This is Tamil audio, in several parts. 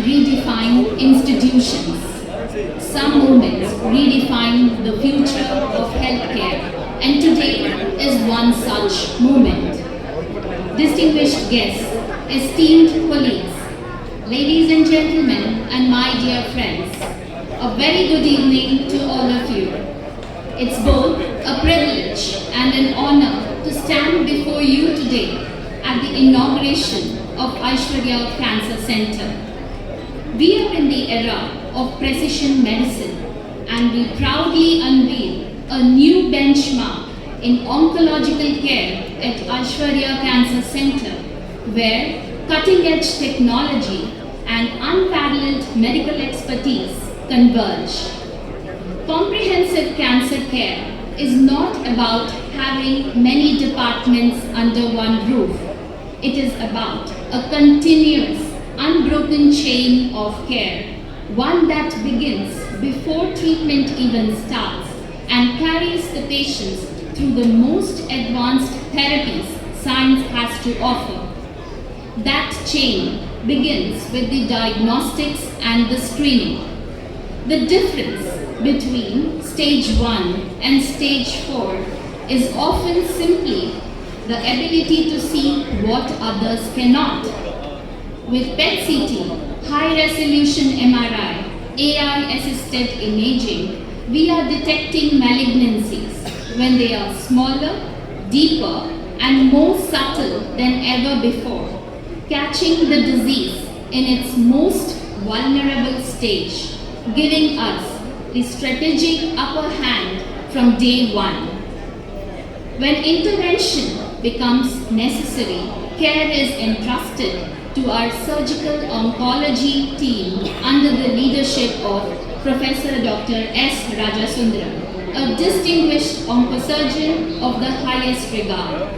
redefine institutions. Some movements redefine the future of healthcare, and today is one such movement. Distinguished guests, esteemed colleagues, ladies and gentlemen, and my dear friends, a very good evening to all of you. It's both a privilege and an honor to stand before you today at the inauguration of Aishwarya Cancer Center. We are in the era of precision medicine, and we proudly unveil a new benchmark in oncological care at Aishwarya Cancer Center, where cutting-edge technology and unparalleled medical expertise converge. Comprehensive cancer care is not about having many departments under one roof. It is about a continuous, unbroken chain of care, one that begins before treatment even starts and carries the patients through the most advanced therapies science has to offer. That chain begins with the diagnostics and the screening. The difference between stage 1 and stage 4 is often simply the ability to see what others cannot. With PET-CT, high-resolution MRI, AI-assisted imaging, we are detecting malignancies when they are smaller, deeper, and more subtle than ever before, catching the disease in its most vulnerable stage, giving us the strategic upper hand from day one. When intervention becomes necessary, care is entrusted to our surgical oncology team under the leadership of Professor Dr. S. Rajasundaram, a distinguished oncosurgeon of the highest regard.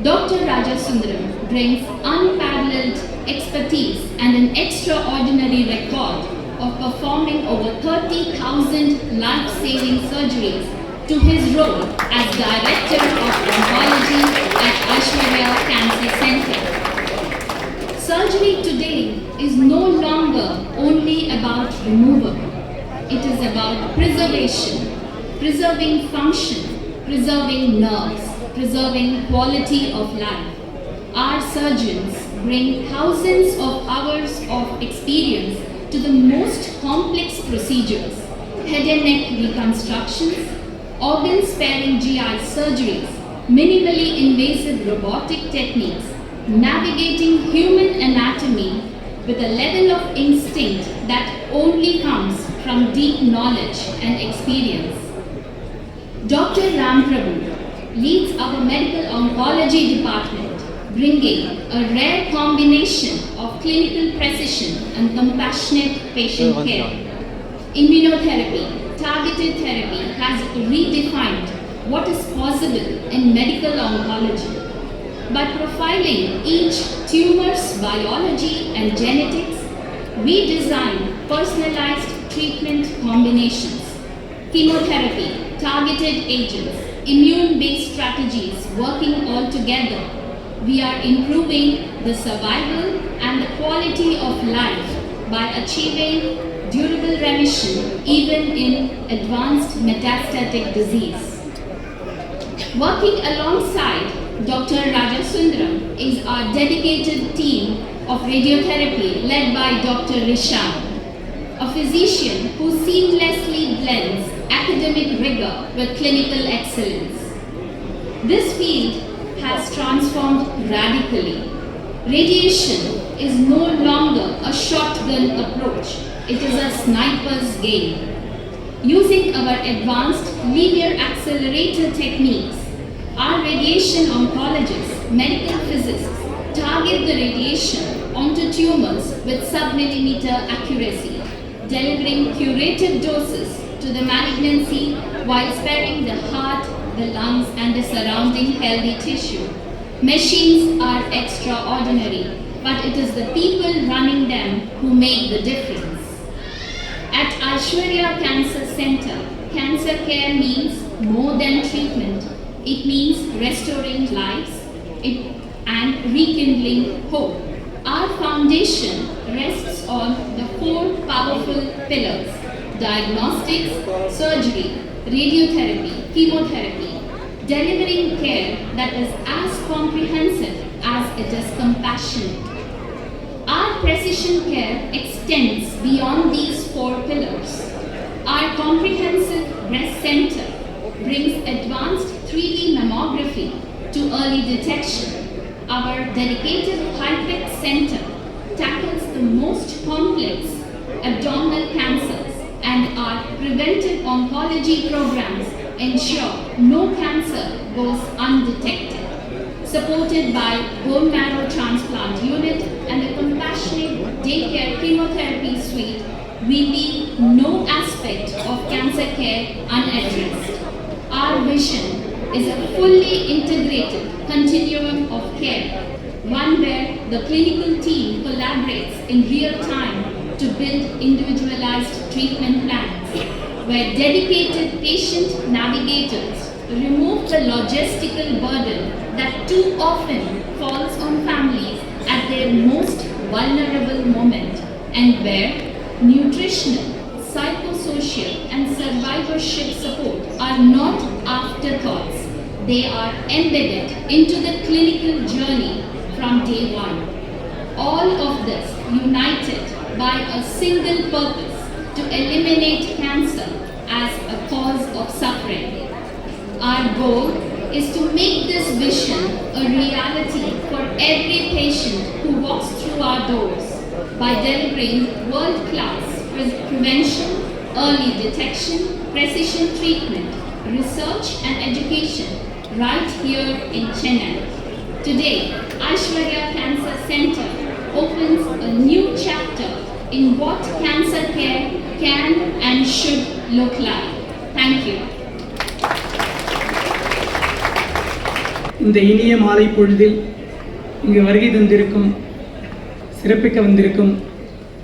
Dr. Rajasundaram brings unparalleled expertise and an extraordinary record of performing over 30,000 life-saving surgeries to his role as Director of Oncology at Aishwarya Cancer Center. Surgery today is no longer only about removal. It is about preservation, preserving function, preserving nerves, preserving quality of life. Our surgeons bring thousands of hours of experience to the most complex procedures, head and neck reconstructions, organ-sparing GI surgeries, minimally invasive robotic techniques, navigating human anatomy with a level of instinct that only comes from deep knowledge and experience. Dr. Ram Prabhu leads our medical oncology department, bringing a rare combination of clinical precision and compassionate patient care. Immunotherapy, targeted therapy has redefined what is possible in medical oncology. By profiling each tumor's biology and genetics, we design personalized treatment combinations, chemotherapy, targeted agents, immune-based strategies working all together. We are improving the survival and the quality of life by achieving durable remission even in advanced metastatic disease. Working alongside Dr. Rajasundaram is our dedicated team of radiotherapy led by Dr. Risham, a physician who seamlessly blends academic rigor with clinical excellence. This field has transformed radically. Radiation is no longer a shotgun approach, it is a sniper's game. Using our advanced linear accelerator techniques, our radiation oncologists, medical physicists, target the radiation onto tumors with sub-millimeter accuracy, delivering curative doses to the malignancy while sparing the heart, the lungs, and the surrounding healthy tissue. Machines are extraordinary, but it is the people running them who make the difference. At Aishwarya Cancer Center, cancer care means more than treatment. It means restoring lives and rekindling hope. Our foundation rests on the four powerful pillars: diagnostics, surgery, radiotherapy, chemotherapy, delivering care that is as comprehensive as it is compassionate. Our precision care extends beyond these four pillars. Our comprehensive breast center brings advanced 3D mammography to early detection. Our dedicated high-tech center tackles the most complex abdominal cancers, and our preventive oncology programs ensure no cancer goes undetected. Supported by bone marrow transplant unit and a compassionate daycare chemotherapy suite, we leave no aspect of cancer care unaddressed. Our vision is a fully integrated continuum of care, one where the clinical team collaborates in real time to build individualized treatment plans, where dedicated patient navigators remove the logistical burden that too often falls on families at their most vulnerable moment, and where nutritional, psychosocial, and survivorship support are not afterthoughts. They are embedded into the clinical journey from day one. All of this united by a single purpose: to eliminate cancer as a cause of suffering. Our goal is to make this vision a reality for every patient who walks through our doors by delivering world-class prevention, early detection, precision treatment, research and education right here in Chennai. Today, Aishwarya Cancer Center opens a new chapter in what cancer care can and should look like. Thank you. இந்த இனிய மாலை பொழுதில் இங்கு வருகை தந்திருக்கும் சிறப்பிக்க வந்திருக்கும்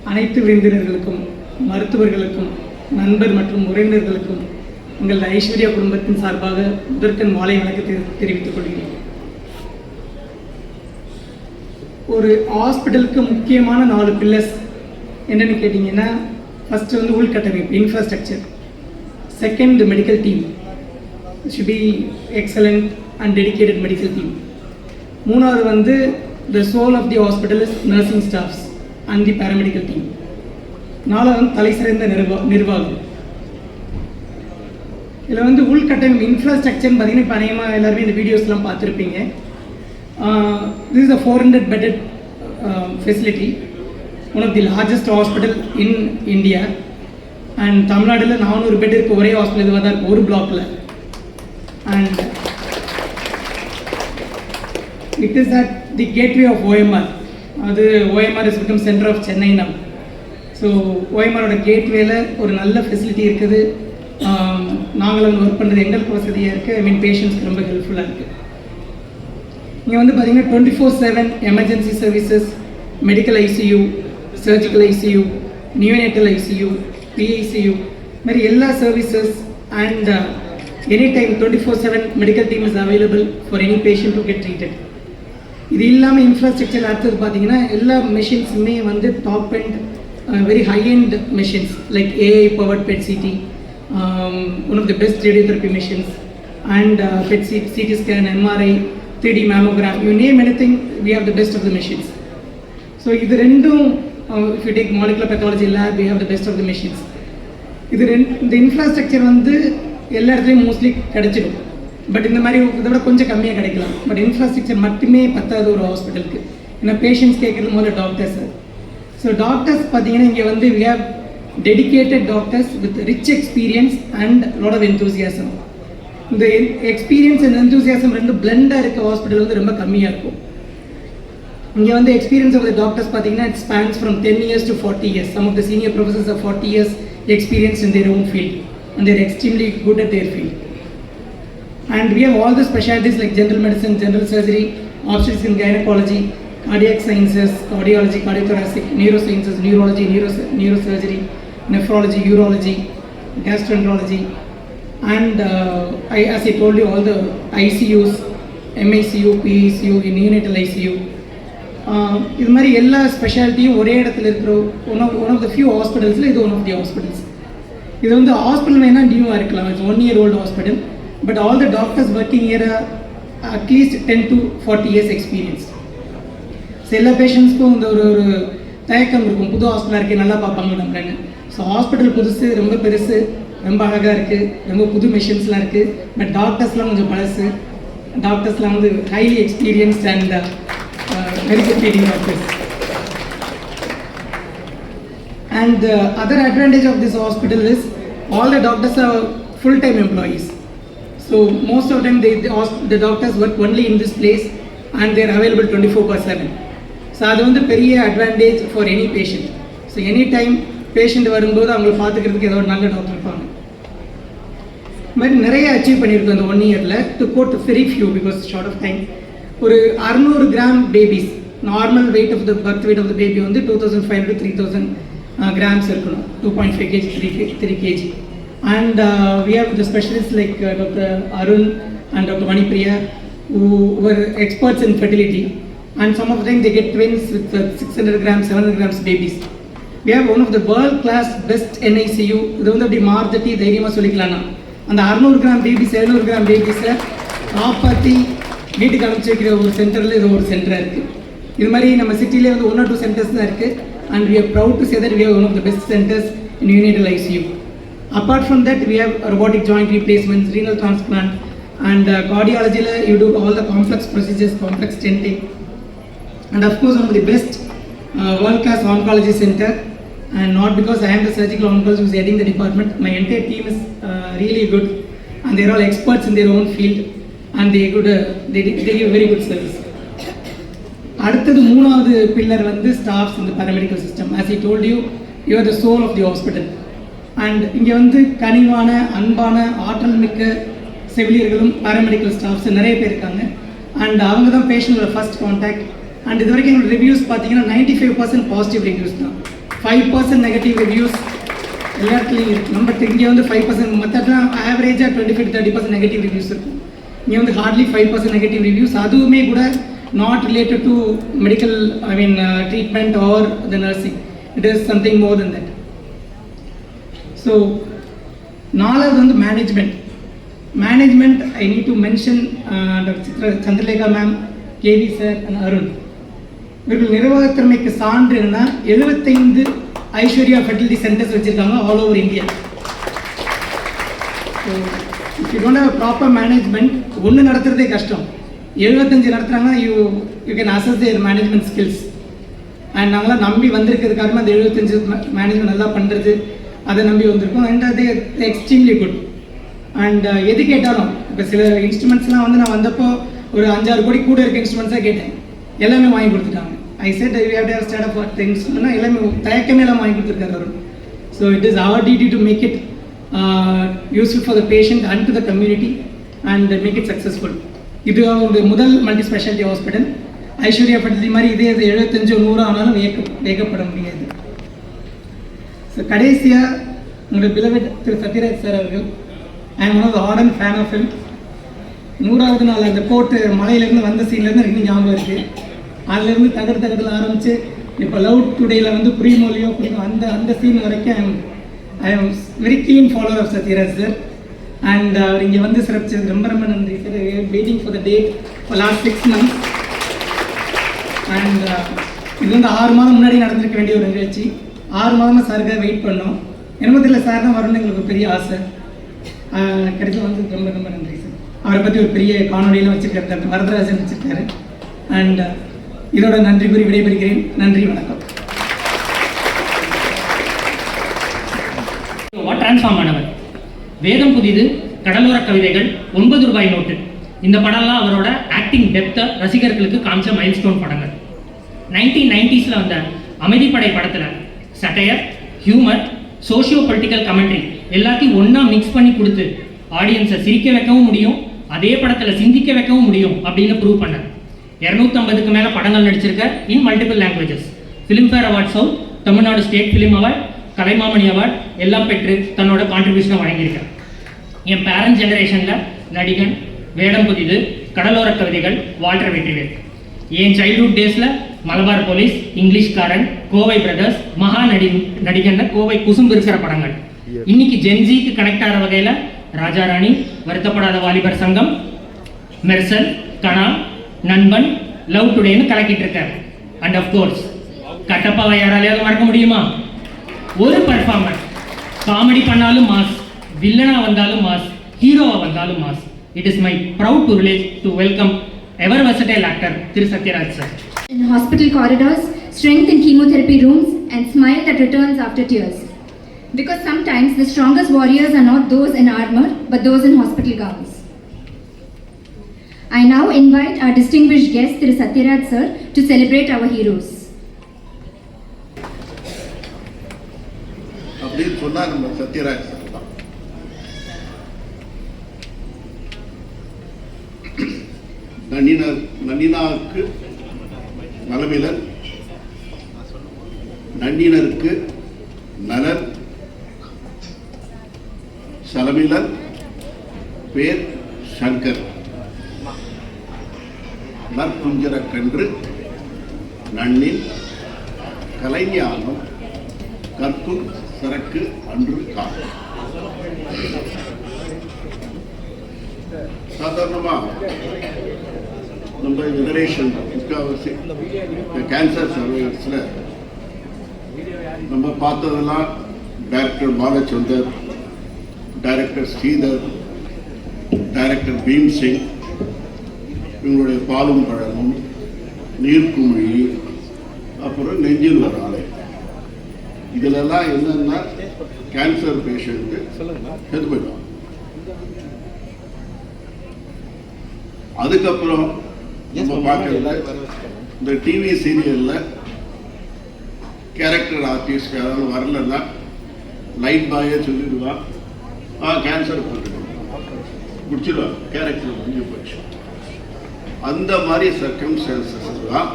அனைத்து விருந்தினர்களுக்கும் மருத்துவர்களுக்கும் நண்பர் மற்றும் உறவினர்களுக்கும் உங்கள் ஐஸ்வர்யா குடும்பத்தின் சார்பாக முதற்கண் மாலை வணக்கத்தை தெரிவித்துக் கொள்கிறேன். ஒரு ஹாஸ்பிட்டலுக்கு முக்கியமான 4 பில்லர்ஸ் என்னென்னு கேட்டிங்கன்னா, ஃபஸ்ட்டு வந்து உள்கட்டமைப்பு infrastructure, second medical team should be excellent and dedicated medical team. மூணாவது வந்து the soul of the hospital is nursing staffs and the paramedical team. நாலாவது வந்து தலை சிறந்த நிர்வாகம். இதில் வந்து உள்கட்டமைப்பு இன்ஃப்ராஸ்ட்ரக்சர்னு பார்த்தீங்கன்னா இப்போ அநேகமாக எல்லாருமே இந்த வீடியோஸ்லாம் பார்த்துருப்பீங்க. This is a 400 bedded facility, one of the largest hospital in India, and தமிழ்நாடுல 400 பெட் இருக்க ஒரே ஹாஸ்பிட்டல் இதுவாக தான் இருக்குது ஒரு பிளாக்ல. And it is at the gateway of OMR. அது OMR has become center of Chennai now. So OMR கேட்வேல ஒரு நல்ல ஃபெசிலிட்டி இருக்குது. நாங்கள் அங்கே ஒர்க் பண்ணுறது எங்களுக்கு வசதியாக இருக்குது. ஐ மீன் பேஷண்ட்ஸ்க்கு ரொம்ப ஹெல்ப்ஃபுல்லாக இருக்குது. இங்கே வந்து பார்த்தீங்கன்னா 24/7 emergency services, medical ICU, surgical ICU, neonatal ICU, PICU, மாதிரி எல்லா services and any time 24/7 medical team is available for any patient to get treated. இது இல்லாமல் இன்ஃப்ராஸ்ட்ரக்சர் அடுத்தது பார்த்தீங்கன்னா எல்லா மெஷின்ஸுமே வந்து top and very high and machines like AI powered PET CT, one of the best radiotherapy machines and PET CT scan, MRI, 3D mammogram, you name anything, we have the best of the machines. So இது ரெண்டும் if you take molecular pathology lab, we have the best of the machines. இந்த இன்ஃப்ராஸ்ட்ரக்சர் வந்து எல்லா இடத்துலையும் மோஸ்ட்லி கிடைச்சிடும், பட் இந்த மாதிரி இதை விட கொஞ்சம் கம்மியாக கிடைக்கலாம். பட் இன்ஃப்ராஸ்ட்ரக்சர் மட்டுமே பத்தாது ஒரு ஹாஸ்பிட்டலுக்கு. ஏன்னா பேஷண்ட்ஸ் கேட்குறது முதல்ல டாக்டர்ஸ். ஸோ டாக்டர்ஸ் பார்த்தீங்கன்னா இங்கே வந்து we have dedicated doctors with rich experience and lot of enthusiasm. இந்த எக்ஸ்பீரியன்ஸ் அண்ட் என்தூசியாசம் ரெண்டு பிளெண்டாக இருக்க ஹாஸ்பிட்டல் வந்து ரொம்ப கம்மியாக இருக்கும். இங்கே வந்து எக்ஸ்பீரியன்ஸ் ஆஃப் த டாக்டர்ஸ் பார்த்தீங்கன்னா it spans from 10 years to 40 years. Some of the senior professors are 40 years experience in their own field and they are extremely good at their field. And we have all the specialties like general medicine, general surgery, obstetrics and gynecology, cardiac sciences, cardiology, cardiothoracic, neurosciences, neurology, neurosurgery, nephrology, urology, gastroenterology. And as I told you, all the ICUs, MICU, PICU, neonatal ICU, இது மாதிரி எல்லா ஸ்பெஷாலிட்டியும் ஒரே இடத்துல இருக்கிற ஒன் ஆஃப் த ஃபியூ ஹாஸ்பிட்டல்ஸில் இது ஒன் ஆஃப் தி ஹாஸ்பிட்டல்ஸ். இது வந்து ஹாஸ்பிட்டல் வேணால் நியூவாக இருக்கலாம், it's 1 year old hospital, but all the doctors working year at least 10 to 40 years experience. So எல்லா பேஷண்ட்ஸ்க்கும் இந்த ஒரு தயக்கம் இருக்கும், புது ஹாஸ்பிட்டலாக இருக்குது, நல்லா பார்ப்பாங்க நம்மளன்னு. ஸோ ஹாஸ்பிட்டல் புதுசு, ரொம்ப பெருசு, ரொம்ப அழகாக இருக்குது, ரொம்ப புது மிஷின்ஸ்லாம் இருக்குது, பட் டாக்டர்ஸ்லாம் கொஞ்சம் பழசு. டாக்டர்ஸ்லாம் வந்து highly experienced and very good treating doctors. And the other advantage of this hospital is all the doctors are full-time employees. So most of the time the doctors work only in this place and they are available 24/7. So அது வந்து பெரிய advantage for any patient. So any time patient வரும்போது அவங்களை பார்த்துக்கிறதுக்கு ஏதோ ஒரு நல்ல டாக்டர் இருப்பாங்க. இது மாதிரி நிறைய அச்சீவ் பண்ணியிருக்கோம் இந்த 1 yearல. To quote very few because short of time. ஒரு 600 gram babies, normal weight of the birth weight of the baby வந்து 2500 to 3000 grams இருக்கணும், 2.5 kg, 3 kg. And we have the specialists like Dr. Arun and Dr. Manipriya who were experts in fertility, and some of them they get twins with 600 grams, 700 grams babies. We have one of the world class best NICU. இது வந்து அப்படி மார்ஜட்டி தைரியமாக சொல்லிக்கலாம்னா அந்த 600 கிராம் பேபிஸ், 700 கிராம் பேபிஸை காப்பாற்றி வீட்டுக்கு அனுப்பிச்சி வைக்கிற ஒரு சென்டரில் இது ஒரு சென்டராக இருக்குது. இது மாதிரி நம்ம சிட்டிலே வந்து 1 or 2 சென்டர்ஸ் தான் இருக்குது. And we are proud to say that we have one of the best centers in neonatal ICU. Apart from that, we have robotic joint replacements, renal transplant, and cardiology. You do all the complex procedures, complex stenting, and of course one of the best world-class oncology center. And not because I am the surgical oncologist who is heading the department. My entire team is really good, and they are all experts in their own field, and they give very good service. அடுத்தது மூணாவது பில்லர் வந்து ஸ்டாஃப்ஸ் இந்த paramedical system. As I told you, you are the soul of the hospital. And இங்கே வந்து கனிவான, அன்பான, ஆற்றல் மிக்க செவிலியர்களும் பேராமெடிக்கல் ஸ்டாஃப்ஸ் நிறைய பேர் இருக்காங்க. அண்ட் அவங்க தான் பேஷண்டோட ஃபர்ஸ்ட் கான்டாக்ட். அண்ட் இது வரைக்கும் எங்களோட ரிவ்யூஸ் பார்த்தீங்கன்னா 95% பாசிட்டிவ் ரிவ்யூஸ் தான், 5% நெகட்டிவ் ரிவ்யூஸ் எல்லா இடத்துலையும் இருக்குது. நம்ம இங்கே வந்து 5%, மற்றலாம் ஆவரேஜாக 25-30% நெகட்டிவ் ரிவ்யூஸ் இருக்கும். இங்கே வந்து ஹார்ட்லி 5% நெகட்டிவ் ரிவ்யூஸ். அதுவுமே கூட not related to medical, treatment or the nursing. It is something more than that. So நாலாவது வந்து management. I need to mention Chandralekha ma'am, KV sir and Arun. இவர்கள் நிர்வாகத்திறமைக்கு சான்று என்னன்னா 75 ஐஸ்வர்யா ஃபெர்டிலிட்டி சென்டர்ஸ் வச்சுருக்காங்க all over India. So if you don't have proper management, ஒன்று நடத்துறதே கஷ்டம். 75 நடத்துகிறாங்கன்னா you can assess their management skills. And நாங்களாம் நம்பி வந்திருக்கிறது காரணமாக அந்த 75 மேனேஜ்மெண்ட் நல்லா பண்ணுறது, அதை நம்பி வந்திருக்கோம். அண்ட் அது எக்ஸ்ட்ரீம்லி குட். அண்ட் எது கேட்டாலும், இப்போ சில இன்ஸ்ட்ருமெண்ட்ஸ்லாம் வந்து நான் வந்தப்போ ஒரு 5-6 கோடி கூட இருக்க இன்ஸ்ட்ருமெண்ட்ஸாக கேட்டேன், எல்லாமே வாங்கி கொடுத்துட்டாங்க. I said we have to have start up இன்ஸ்ட்ருமெண்ட்னா எல்லாமே தயக்கமே எல்லாம் வாங்கி கொடுத்துருக்காரு அவர். So it is our duty to make it useful for the patient and to the community and make it successful. இது அவருடைய முதல் மல்டி ஸ்பெஷாலிட்டி ஹாஸ்பிட்டல். ஐஸ்வர்யா பட்டதி மாதிரி இதே இது 75 100 ஆனாலும் வேகப்பட முடியாது. ஸோ கடைசியாக உங்களுடைய பிலவட் திரு சத்யராஜ் சார் அவர்கள், I am one of the ardent fan of him. 100வது நாள் அந்த கோட்டு மலையிலேருந்து வந்த சீன்லேருந்து இன்னும் ஞாபகம் இருக்குது. அதுலேருந்து தகரத்தில் ஆரம்பித்து இப்போ லவ் டுடேயில் வந்து புரிமொழியோ அந்த சீன் வரைக்கும் I am very keen follower of Sathyaraj sir. And அவர் இங்கே வந்து சிறப்பிச்சது ரொம்ப ரொம்ப நன்றி sir. Waiting for the date for last 6 months. And இது வந்து 6 மாதம் முன்னாடி நடந்திருக்க வேண்டிய ஒரு நிகழ்ச்சி. 6 மாதமாக சாருக்காக வெயிட் பண்ணோம். என்னமோ தெரியல, சார் தான் வரணும்னு எங்களுக்கு பெரிய ஆசை. கிடைச்ச வந்து ரொம்ப ரொம்ப நன்றி சார். அவரை பற்றி ஒரு பெரிய காணொலியெல்லாம் வச்சுருக்காரு, டாக்டர் வரதராஜன் வச்சுருக்காரு. அண்ட் இதோட நன்றி கூறி விடைபெறுகிறேன். நன்றி, வணக்கம். டிரான்ஸ்ஃபார்ம் ஆனவர், வேதம் புதிது, கடலோர கவிதைகள், 9 ரூபாய் நோட்டு, இந்த படம்லாம் அவரோட ஆக்டிங் டெப்த்தை ரசிகர்களுக்கு காமிச்ச மைல்ஸ்டோன் படங்கள். 1990s வந்த அமைதிப்படை படத்தில் satire, humour, socio political commentary எல்லாத்தையும் ஒன்றா மிக்ஸ் பண்ணி கொடுத்து ஆடியன்ஸை சிரிக்க வைக்கவும் முடியும், அதே படத்தில் சிந்திக்க வைக்கவும் முடியும் அப்படின்னு ப்ரூவ் பண்ணார். 250க்கு மேலே படங்கள் நடிச்சிருக்க in multiple languages. Filmfare award south, Tamil Nadu state film award, Kalaimamani award எல்லாம் பெற்று தன்னோட கான்ட்ரிபியூஷனை வழங்கியிருக்கார். என் பேரண்ட் ஜெனரேஷனில் நடிகன், வேடம் புதிது, கடலோர கவிதைகள், வால்டர் வெற்றிவேல். என் சைல்ட்ஹுட் டேஸில் மலபார் போலீஸ், இங்கிலீஷ்காரன், கோவை பிரதர்ஸ், மகா நடிகன், கோவை குசும்பு இருக்கிற படங்கள். இன்னைக்கு ஜென்ஜிக்கு கனெக்ட் ஆகிற வகையில் ராஜாராணி, வருத்தப்படாத வாலிபர் சங்கம், மெர்சல், கனா, நண்பன், லவ் டுடேன்னு கலக்கிட்டு இருக்காரு. அண்ட் அஃப்கோர்ஸ் கட்டப்பாவை யாராலையாவது மறக்க முடியுமா? ஒரு பர்ஃபார்மன்ஸ், காமெடி பண்ணாலும் மாஸ், வில்லனா வந்தாலும் மாஸ், ஹீரோவா வந்தாலும் mass. It is my proud privilege to welcome ever versatile actor Thiru Satyaraj sir. In hospital corridors, strength in chemotherapy rooms, and smile that returns after tears. Because sometimes the strongest warriors are not those in armor, but those in hospital gowns. I now invite our distinguished guest Thiru Satyaraj sir to celebrate our heroes. அப்படின்னு சொன்னா நம்ம சத்யராஜ் சார் தான். நன்னினாருக்கு நலமிலன், நன்னினருக்கு நலன், சலமிலன், பேர் சங்கர், நற்குஞ்சரக்கன்று, நன்னின், கலைஞானம், கற்கும் சரக்கு அன்று காலம். சாதாரணமா நம்ம ஜெனரேஷன் முக்கால்வாசி கேன்சர் சர்வைவர்ஸில் நம்ம பார்த்ததெல்லாம் director Balachander, director Sridhar, director Bhimsingh, இவங்களுடைய பாலும் பழமும், நீர்க்குமிழி, அப்புறம் நெஞ்சில் வர ஆலை. இதிலெல்லாம் என்னன்னா கேன்சர் பேஷண்ட்டு செத்து போயிடும். அதுக்கப்புறம் நம்ம பார்க்கறதுல இந்த டிவி சீரியலில் கேரக்டர் ஆர்டிஸ்ட் யாராவது வரலன்னா லைட் பாயே சொல்லிடுவான், கேன்சர் முடிச்சிடுவான், கேரக்டர் முடிஞ்சு போச்சு. அந்த மாதிரி சர்க்கம்ஸ்டான்சஸ் தான்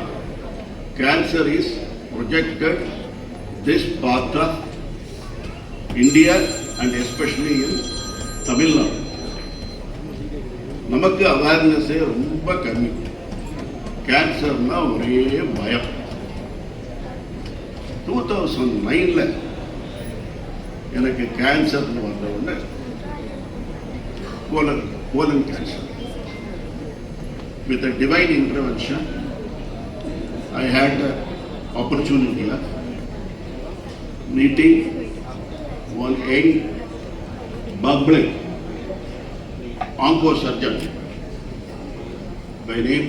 cancer is projected this part of India and especially in Tamil Nadu. நமக்கு அவேர்னஸே ரொம்ப கம்மி. கேன்சர்னா ஒரே பயம். 2009 எனக்கு கேன்சர்னு வந்த உடனே colon cancer. With a divine intervention, I had the opportunity of meeting one young, bubbling onco-surgeon by name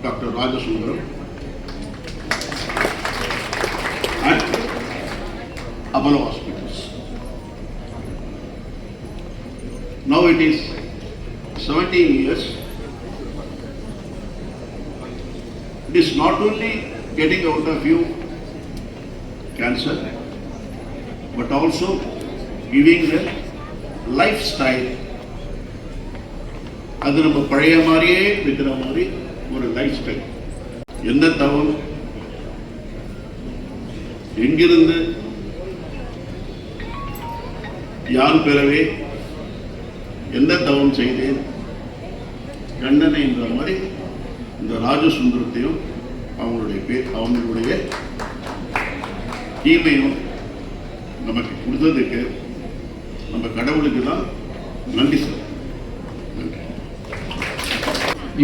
Dr. Rajasundaram at Apollo Hospitals. Now it is 17 years. It is not only getting out of you cancer, but also giving a lifestyle அது நம்ம பழைய மாதிரியே இருக்கிற மாதிரி ஒரு லைஃப் ஸ்டைல். என்ன தவம், எங்கிருந்து யான் பெறவே என்ன தவம் செய்தேன் கண்ணனை என்ற மாதிரி இந்த ராஜசுந்தரத்தையும் அவங்களுடைய தீமையும் நமக்கு கொடுத்ததுக்கு நம்ம கடவுளுக்கு தான் நன்றி சார். நன்றி.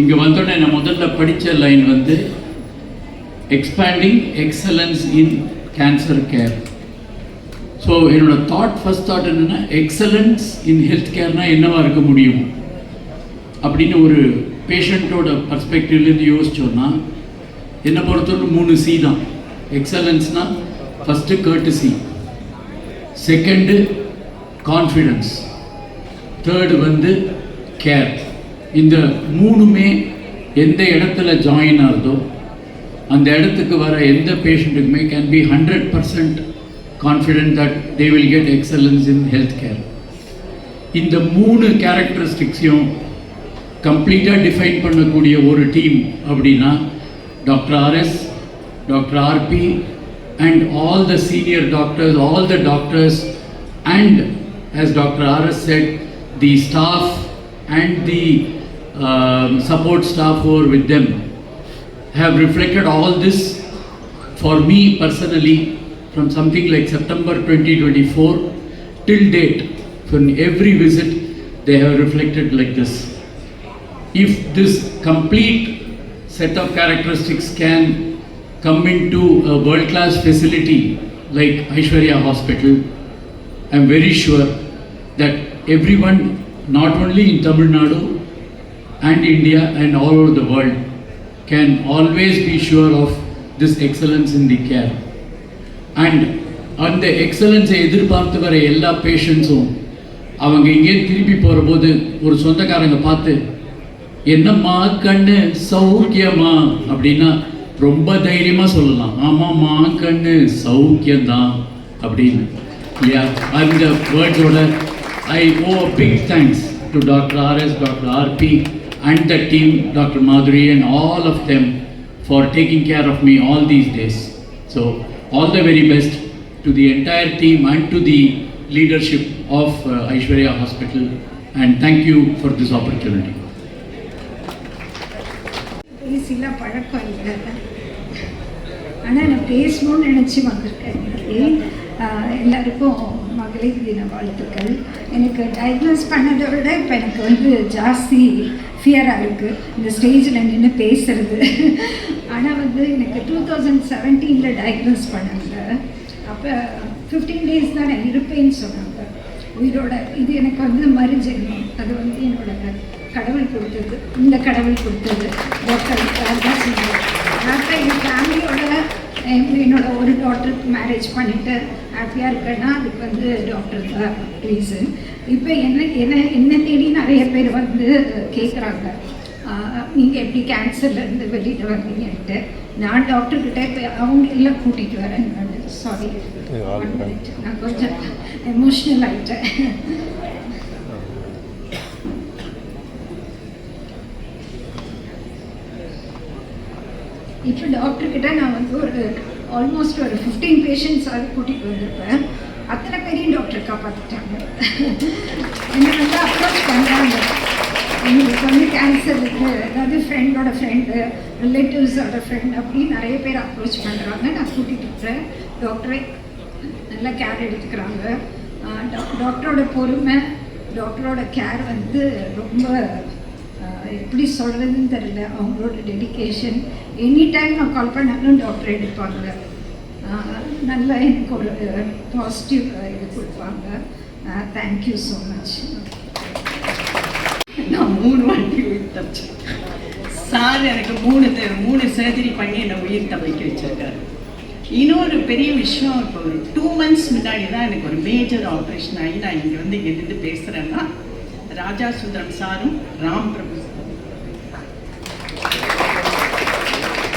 இங்கே வந்தோடனே நான் முதல்ல படித்த லைன் வந்து expanding excellence in cancer care. So என்னோட ஃபர்ஸ்ட் தாட் என்னென்னா எக்ஸலன்ஸ் இன் ஹெல்த் கேர்னால் என்னவா இருக்க முடியும் அப்படின்னு ஒரு பேஷண்ட்டோட பர்ஸ்பெக்டிவ்லேருந்து யோசிச்சோன்னா என்னை பொறுத்தவரை 3 C தான். எக்ஸலன்ஸ்னால் ஃபஸ்ட்டு கர்ட்டசி, செகண்டு கான்ஃபிடன்ஸ், தேர்டு வந்து கேர். இந்த 3மே எந்த இடத்துல ஜாயின் ஆகுதோ அந்த இடத்துக்கு வர எந்த பேஷண்ட்டுக்குமே can be 100% confident that they will get excellence in health care. இந்த 3 கேரக்டரிஸ்டிக்ஸையும் கம்ப்ளீட்டாக டிஃபைன் பண்ணக்கூடிய ஒரு டீம் அப்படின்னா doctor RS, doctor RP and all the senior doctors, all the doctors, and as Dr. R.S. said, the staff and the support staff who are with them have reflected all this for me personally from something like September 2024 till date. From every visit they have reflected like this. If this complete set of characteristics can come into a world-class facility like Aishwarya Hospital, I am very sure that everyone, not only in Tamil Nadu and India and all over the world, can always be sure of this excellence in the care. And அந்த எக்ஸலன்ஸை எதிர்பார்த்து வர எல்லா பேஷண்ட்ஸும் அவங்க இங்கே திருப்பி போகிறபோது ஒரு சொந்தக்காரங்க பார்த்து என்னம்மா கண்ணு சௌக்கியமா அப்படின்னா ரொம்ப தைரியமாக சொல்லலாம், ஆமாம்மா கண்ணு சௌக்கியம்தான் அப்படின்னு இல்லையா. அந்த வேர்ட்ஸோட I owe big thanks to doctor RS, doctor RP and the team, doctor Madhuri and all of them for taking care of me all these days. So all the very best to the entire team and to the leadership of Aishwarya Hospital, and thank you for this opportunity. பேசில பழக்கம் இல்லை, ஆனால் நான் பேசணும்னு நினச்சி வந்திருக்கேன். எல்லாருக்கும் மகளிர் தின வாழ்த்துக்கள். எனக்கு டயக்னோஸ் பண்ணதை விட இப்போ எனக்கு ஜாஸ்தி ஃபியராக இருக்குது இந்த ஸ்டேஜில் நின்று பேசுகிறது. ஆனால் எனக்கு 2017 டயக்னோஸ் பண்ணாங்க. அப்போ 15 days தான் நான் இருப்பேன்னு சொன்னாங்க உயிரோட. இது எனக்கு மறுஜென்மம். அது என்னோட கடவுள் கொடுத்தது, இந்த கடவுள் கொடுத்தது. டாக்டர் தான் சொன்னாங்க. டாக்டர் எங்கள் ஃபேமிலியோட என்னோட ஒரு டாக்டருக்கு மேரேஜ் பண்ணிவிட்டு ஹாப்பியாக இருக்கேன்னா அதுக்கு டாக்டர் தான் ரீசன். இப்போ என்ன தேடி நிறைய பேர் கேட்குறாங்க, நீங்கள் எப்படி கேன்சர்லேருந்து வெளியில் வந்தீங்கன்ட்டு. நான் டாக்டர்கிட்ட இப்போ அவங்க எல்லாம் கூட்டிகிட்டு வரேன். சாரி, நான் கொஞ்சம் எமோஷ்னல் ஆகிட்டேன். இப்போ டாக்டர்கிட்ட நான் ஒரு ஆல்மோஸ்ட் ஒரு 15 பேஷண்ட்ஸாக கூட்டிகிட்டு வந்திருப்பேன். அத்தனை பேரையும் டாக்டர் காப்பாற்றிட்டாங்க. என்னை அப்ரோச் பண்ணுறாங்க, எங்களுக்கு கேன்சர் இருக்குது, அதாவது ஃப்ரெண்டோட ஃப்ரெண்டு, ரிலேட்டிவ்ஸோட ஃப்ரெண்ட் அப்படின்னு நிறைய பேர் அப்ரோச் பண்ணுறாங்க. நான் கூட்டிகிட்டு இருக்கிறேன். டாக்டரை நல்லா கேர் எடுத்துக்கிறாங்க. டாக்டரோட பொறுமை, டாக்டரோட கேர் ரொம்ப எப்படி சொல்கிறதுன்னு தெரியல. அவங்களோட டெடிக்கேஷன். எனி டைம் நான் கால் பண்ணாலும் டாக்டர் எடுப்பாங்க. நல்லா எனக்கு ஒரு பாசிட்டிவ் இது கொடுப்பாங்க. Thank you so much. நான் 3 வாட்டி உயிர் தப்பிச்சேன். சார் எனக்கு 3 சர்ஜரி பண்ணி என்னை உயிர் தப்பிக்க வச்சிருக்காரு. இன்னொரு பெரிய விஷயம், இப்போ ஒரு 2 months முன்னாடி தான் எனக்கு ஒரு மேஜர் ஆப்ரேஷன் ஆகி நான் இங்கே இருந்து பேசுகிறேன்னா ராஜா சுந்தரம் சாரும் ராம் பிரபு சாரும்.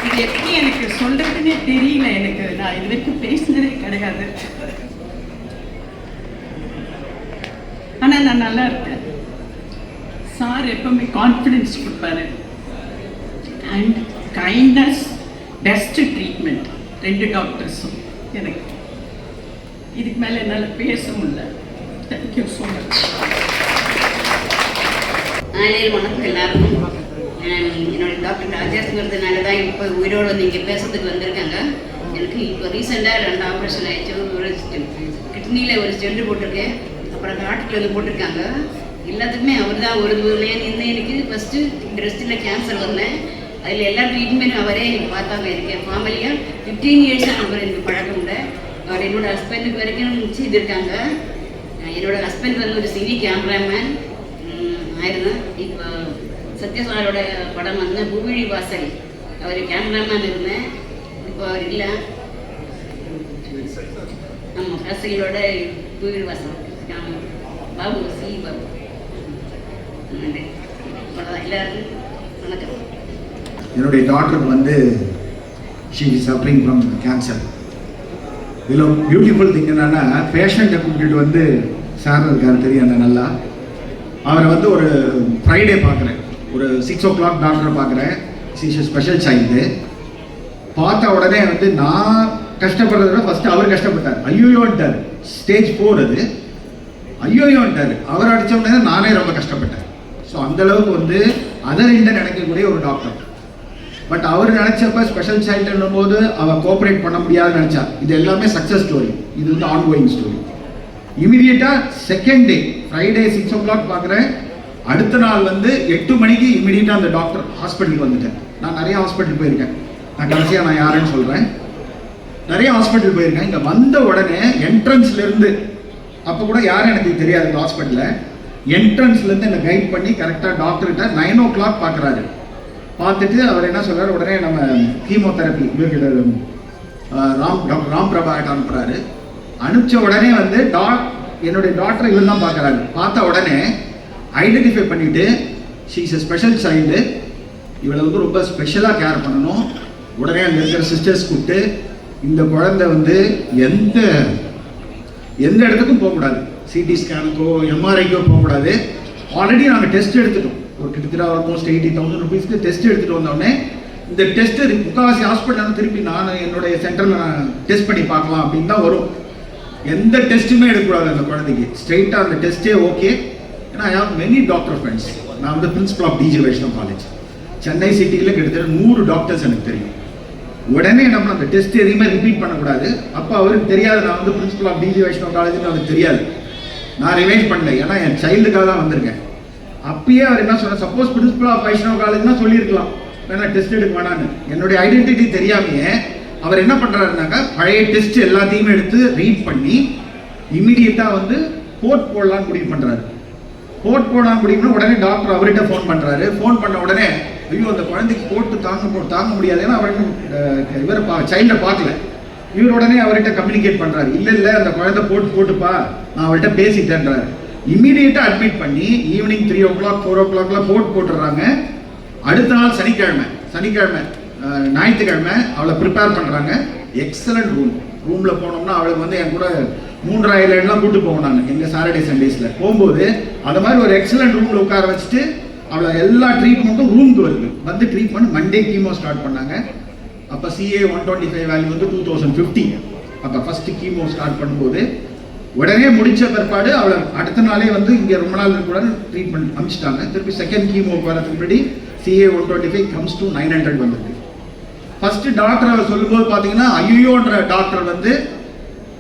இது எப்படி எனக்கு சொல்கிறதுன்னே தெரியல. எனக்கு நான் இது வரைக்கும் பேசினதே கிடையாது. ஆனால் நான் நல்லா இருக்கேன். சார் எப்பவுமே கான்ஃபிடென்ஸ் கொடுப்பாரு. And kindness, best treatment. 2 டாக்டர்ஸும் எனக்கு இதுக்கு மேலே என்னால் பேச முடியல. Thank you so much. வணக்கம் எல்லாருக்கும். என்னோட டாக்டர் ராஜாங்கிறதுனால தான் இப்போ உயிரோடு வந்து இங்கே பேசுறதுக்கு வந்திருக்காங்க. எனக்கு இப்போ ரீசெண்டாக 2 ஆப்ரேஷன் ஆயிடுச்சு. ஒரு கிட்னியில் ஒரு ஸ்டெண்ட் போட்டிருக்கேன், அப்புறம் ஹார்ட்டில் வந்து போட்டிருக்காங்க. எல்லாத்துக்குமே அவர் தான் ஒரு எனக்கு ஃபஸ்ட்டு பிரஸ்ட்டில் கேன்சர் வந்தேன். அதில் எல்லா ட்ரீட்மெண்ட்டும் அவரே எனக்கு பார்த்தாங்க. எனக்கு ஃபேமிலியாக 15 இயர்ஸாக அவர் எனக்கு பழக்கம் இல்லை. அவர் என்னோடய ஹஸ்பண்டுக்கு வரைக்கும் செய்திருக்காங்க. என்னோடய ஹஸ்பண்ட் வந்து ஒரு சிவி கேமராமேன் ஆயிருந்தேன். இப்போ சத்யசாரோட படம் வந்து பூவிழி வாசல், அவர் கேமராமேன் இருந்தேன். இப்போ அவர் இல்லை. நம்ம வாசலோட பூவிழி வாசல் பாபு சி பாபு. நன்றி. அவ்வளோதான். எல்லாருக்கும் வணக்கம். என்னுடைய டாக்டருக்கு வந்து she is suffering from cancer. இதில் பியூட்டிஃபுல் திங் என்னென்னா, பேஷண்ட்டை கூப்பிட்டு வந்து சார் இருக்கார் தெரியும் நல்லா. அவரை வந்து ஒரு ஃப்ரைடே பார்க்குறேன், ஒரு 6 o'clock டாக்டரை பார்க்குறேன். She's special child. பார்த்த உடனே வந்து நான் கஷ்டப்படுறத விட ஃபஸ்ட்டு அவர் கஷ்டப்பட்டார். ஐயோயோன்ட்டார். ஸ்டேஜ் 4 அது. ஐயோயோன்ட்டார். அவர் அடித்த உடனே நானே ரொம்ப கஷ்டப்பட்டேன். ஸோ அந்தளவுக்கு வந்து அதர் இண்டை நினைக்கக்கூடிய ஒரு டாக்டர். பட் அவர் நினச்சப்ப ஸ்பெஷல் சைல்டுன்னும் போது அவள் கோஆப்ரேட் பண்ண முடியாதுன்னு நினச்சா. இது எல்லாமே சக்ஸஸ் ஸ்டோரி. இது வந்து ஆன்கோயிங் ஸ்டோரி. இமீடியட்டாக செகண்ட் டே ஃப்ரைடே 6 o'clock பார்க்குறேன். அடுத்த நாள் வந்து 8 மணிக்கு இமீடியட்டாக அந்த டாக்டர் ஹாஸ்பிட்டலுக்கு வந்துட்டேன். நான் நிறைய ஹாஸ்பிட்டல் போயிருக்கேன். நான் கடைசியாக நான் யாருன்னு சொல்கிறேன். நிறைய ஹாஸ்பிட்டல் போயிருக்கேன். இங்கே வந்த உடனே என்ட்ரன்ஸ்லேருந்து, அப்போ கூட யாரும் எனக்கு தெரியாது இந்த ஹாஸ்பிட்டலில், என்ட்ரன்ஸ்லேருந்து என்னை கைட் பண்ணி கரெக்டாக டாக்டர்கிட்ட 9 o'clock பார்க்குறாரு. பார்த்துட்டு அவர் என்ன சொல்கிறார், உடனே நம்ம கீமோதெரப்பி இவர்கிட்ட டாக்டர் ராம் பிரபாகிட்ட அனுப்புகிறாரு. அனுப்பிச்ச உடனே வந்து என்னுடைய டாக்டரை இவர் தான் பார்க்குறாரு. பார்த்த உடனே ஐடென்டிஃபை பண்ணிவிட்டு she is a special child, இவளை வந்து ரொம்ப ஸ்பெஷலாக கேர் பண்ணணும். உடனே அங்கே இருக்கிற சிஸ்டர்ஸ் கூப்பிட்டு இந்த குழந்தை வந்து எந்த இடத்துக்கும் போகக்கூடாது, சிடி ஸ்கேனுக்கோ எம்ஆர்ஐக்கோ போகக்கூடாது. ஆல்ரெடி நாங்கள் டெஸ்ட் எடுத்துட்டோம். ஒரு கிட்டத்தட்ட ஆல்மோஸ்ட் 80,000 rupeesக்கு டெஸ்ட் எடுத்துகிட்டு வந்தோடனே இந்த டெஸ்ட்டு முக்கால்வாசி ஹாஸ்பிட்டல் திருப்பி நான் என்னுடைய சென்டரில் நான் டெஸ்ட் பண்ணி பார்க்கலாம் அப்படின்னு தான் வரும். எந்த டெஸ்ட்டுமே எடுக்கக்கூடாது அந்த குழந்தைக்கு. ஸ்ட்ரெயிட்டாக அந்த டெஸ்ட்டே ஓகே. ஏன்னா I have many doctor friends. நான் வந்து principal of DG Vaishnav college Chennai சிட்டியில் கிட்டத்தட்ட 100 டாக்டர்ஸ் எனக்கு தெரியும். உடனே நம்ம அந்த டெஸ்ட் எதையுமே ரிப்பீட் பண்ணக்கூடாது. அப்போ அவருக்கு தெரியாது நான் வந்து பிரின்சிபல் ஆஃப் டிஜி வைஷ்ணவ் காலேஜ்னு அவருக்கு தெரியாது. நான் ரிவைஸ் பண்ணல, ஏன்னா என் சைல்டுக்காக தான் வந்திருக்கேன். அப்பயே அவர் என்ன சொன்னார், சப்போஸ் பிரின்சிபல் ஆஃப் வைஷ்ணவ் காலேஜ்னா சொல்லியிருக்கலாம், வேணா டெஸ்ட் எடுக்க வேணான்னு. என்னுடைய ஐடென்டிட்டி தெரியாமையே அவர் என்ன பண்ணுறாருனாக்கா பழைய டெஸ்ட் எல்லாத்தையுமே எடுத்து ரீட் பண்ணி இமீடியட்டாக வந்து போர்ட் போடலான்னு முடிவு பண்ணுறாரு. போர்ட் போடலான்னு முடிவு பண்ண உடனே டாக்டர் அவர்கிட்ட ஃபோன் பண்ணுறாரு. ஃபோன் பண்ண உடனே ஐயோ அந்த குழந்தைக்கு போட்டு தாங்க முடியாது, ஏன்னா அவர் இவர் சைல்டை பார்க்கல. இவர் உடனே அவர்கிட்ட கம்யூனிகேட் பண்ணுறாரு. இல்லை அந்த குழந்தை போட்டுப்பா, நான் அவர்கிட்ட பேசிட்டேன்றாரு. இமீடியட்டாக அட்மிட் பண்ணி ஈவினிங் 3 o'clock 4 o'clockலாம் போட்டுறாங்க. அடுத்த நாள் சனிக்கிழமை ஞாயிற்றுக்கிழமை அவளை ப்ரிப்பேர் பண்ணுறாங்க. எக்ஸலண்ட் ரூமில் போனோம்னா அவளுக்கு வந்து என் கூட 3 ஐலண்ட்லாம் கூட்டு போவோம். நான் எங்கள் சாட்டர்டே சண்டேஸில் போகும்போது அது மாதிரி ஒரு எக்ஸலண்ட் ரூமில் உட்கார வச்சுட்டு அவளை எல்லா ட்ரீட்மெண்ட்டும் ரூமுக்கு வந்து ட்ரீட்மெண்ட் மண்டே கீமோ ஸ்டார்ட் பண்ணாங்க. அப்போ CA 125 வேல்யூ வந்து 2050. அப்போ ஃபஸ்ட்டு கீமோ ஸ்டார்ட் பண்ணும்போது உடனே முடித்த பிற்பாடு அவளை அடுத்த நாளே வந்து இங்கே ரொம்ப நாள் கூட ட்ரீட்மெண்ட் அனுப்பிச்சிட்டாங்க. திருப்பி செகண்ட் கீமோக்கு வரதுக்கு முன்னாடி CA 125 கம்ஸ் டு 900 வந்தது. ஃபஸ்ட்டு டாக்டர் அவர் சொல்லும்போது பார்த்தீங்கன்னா ஐயோன்ற டாக்டர் வந்து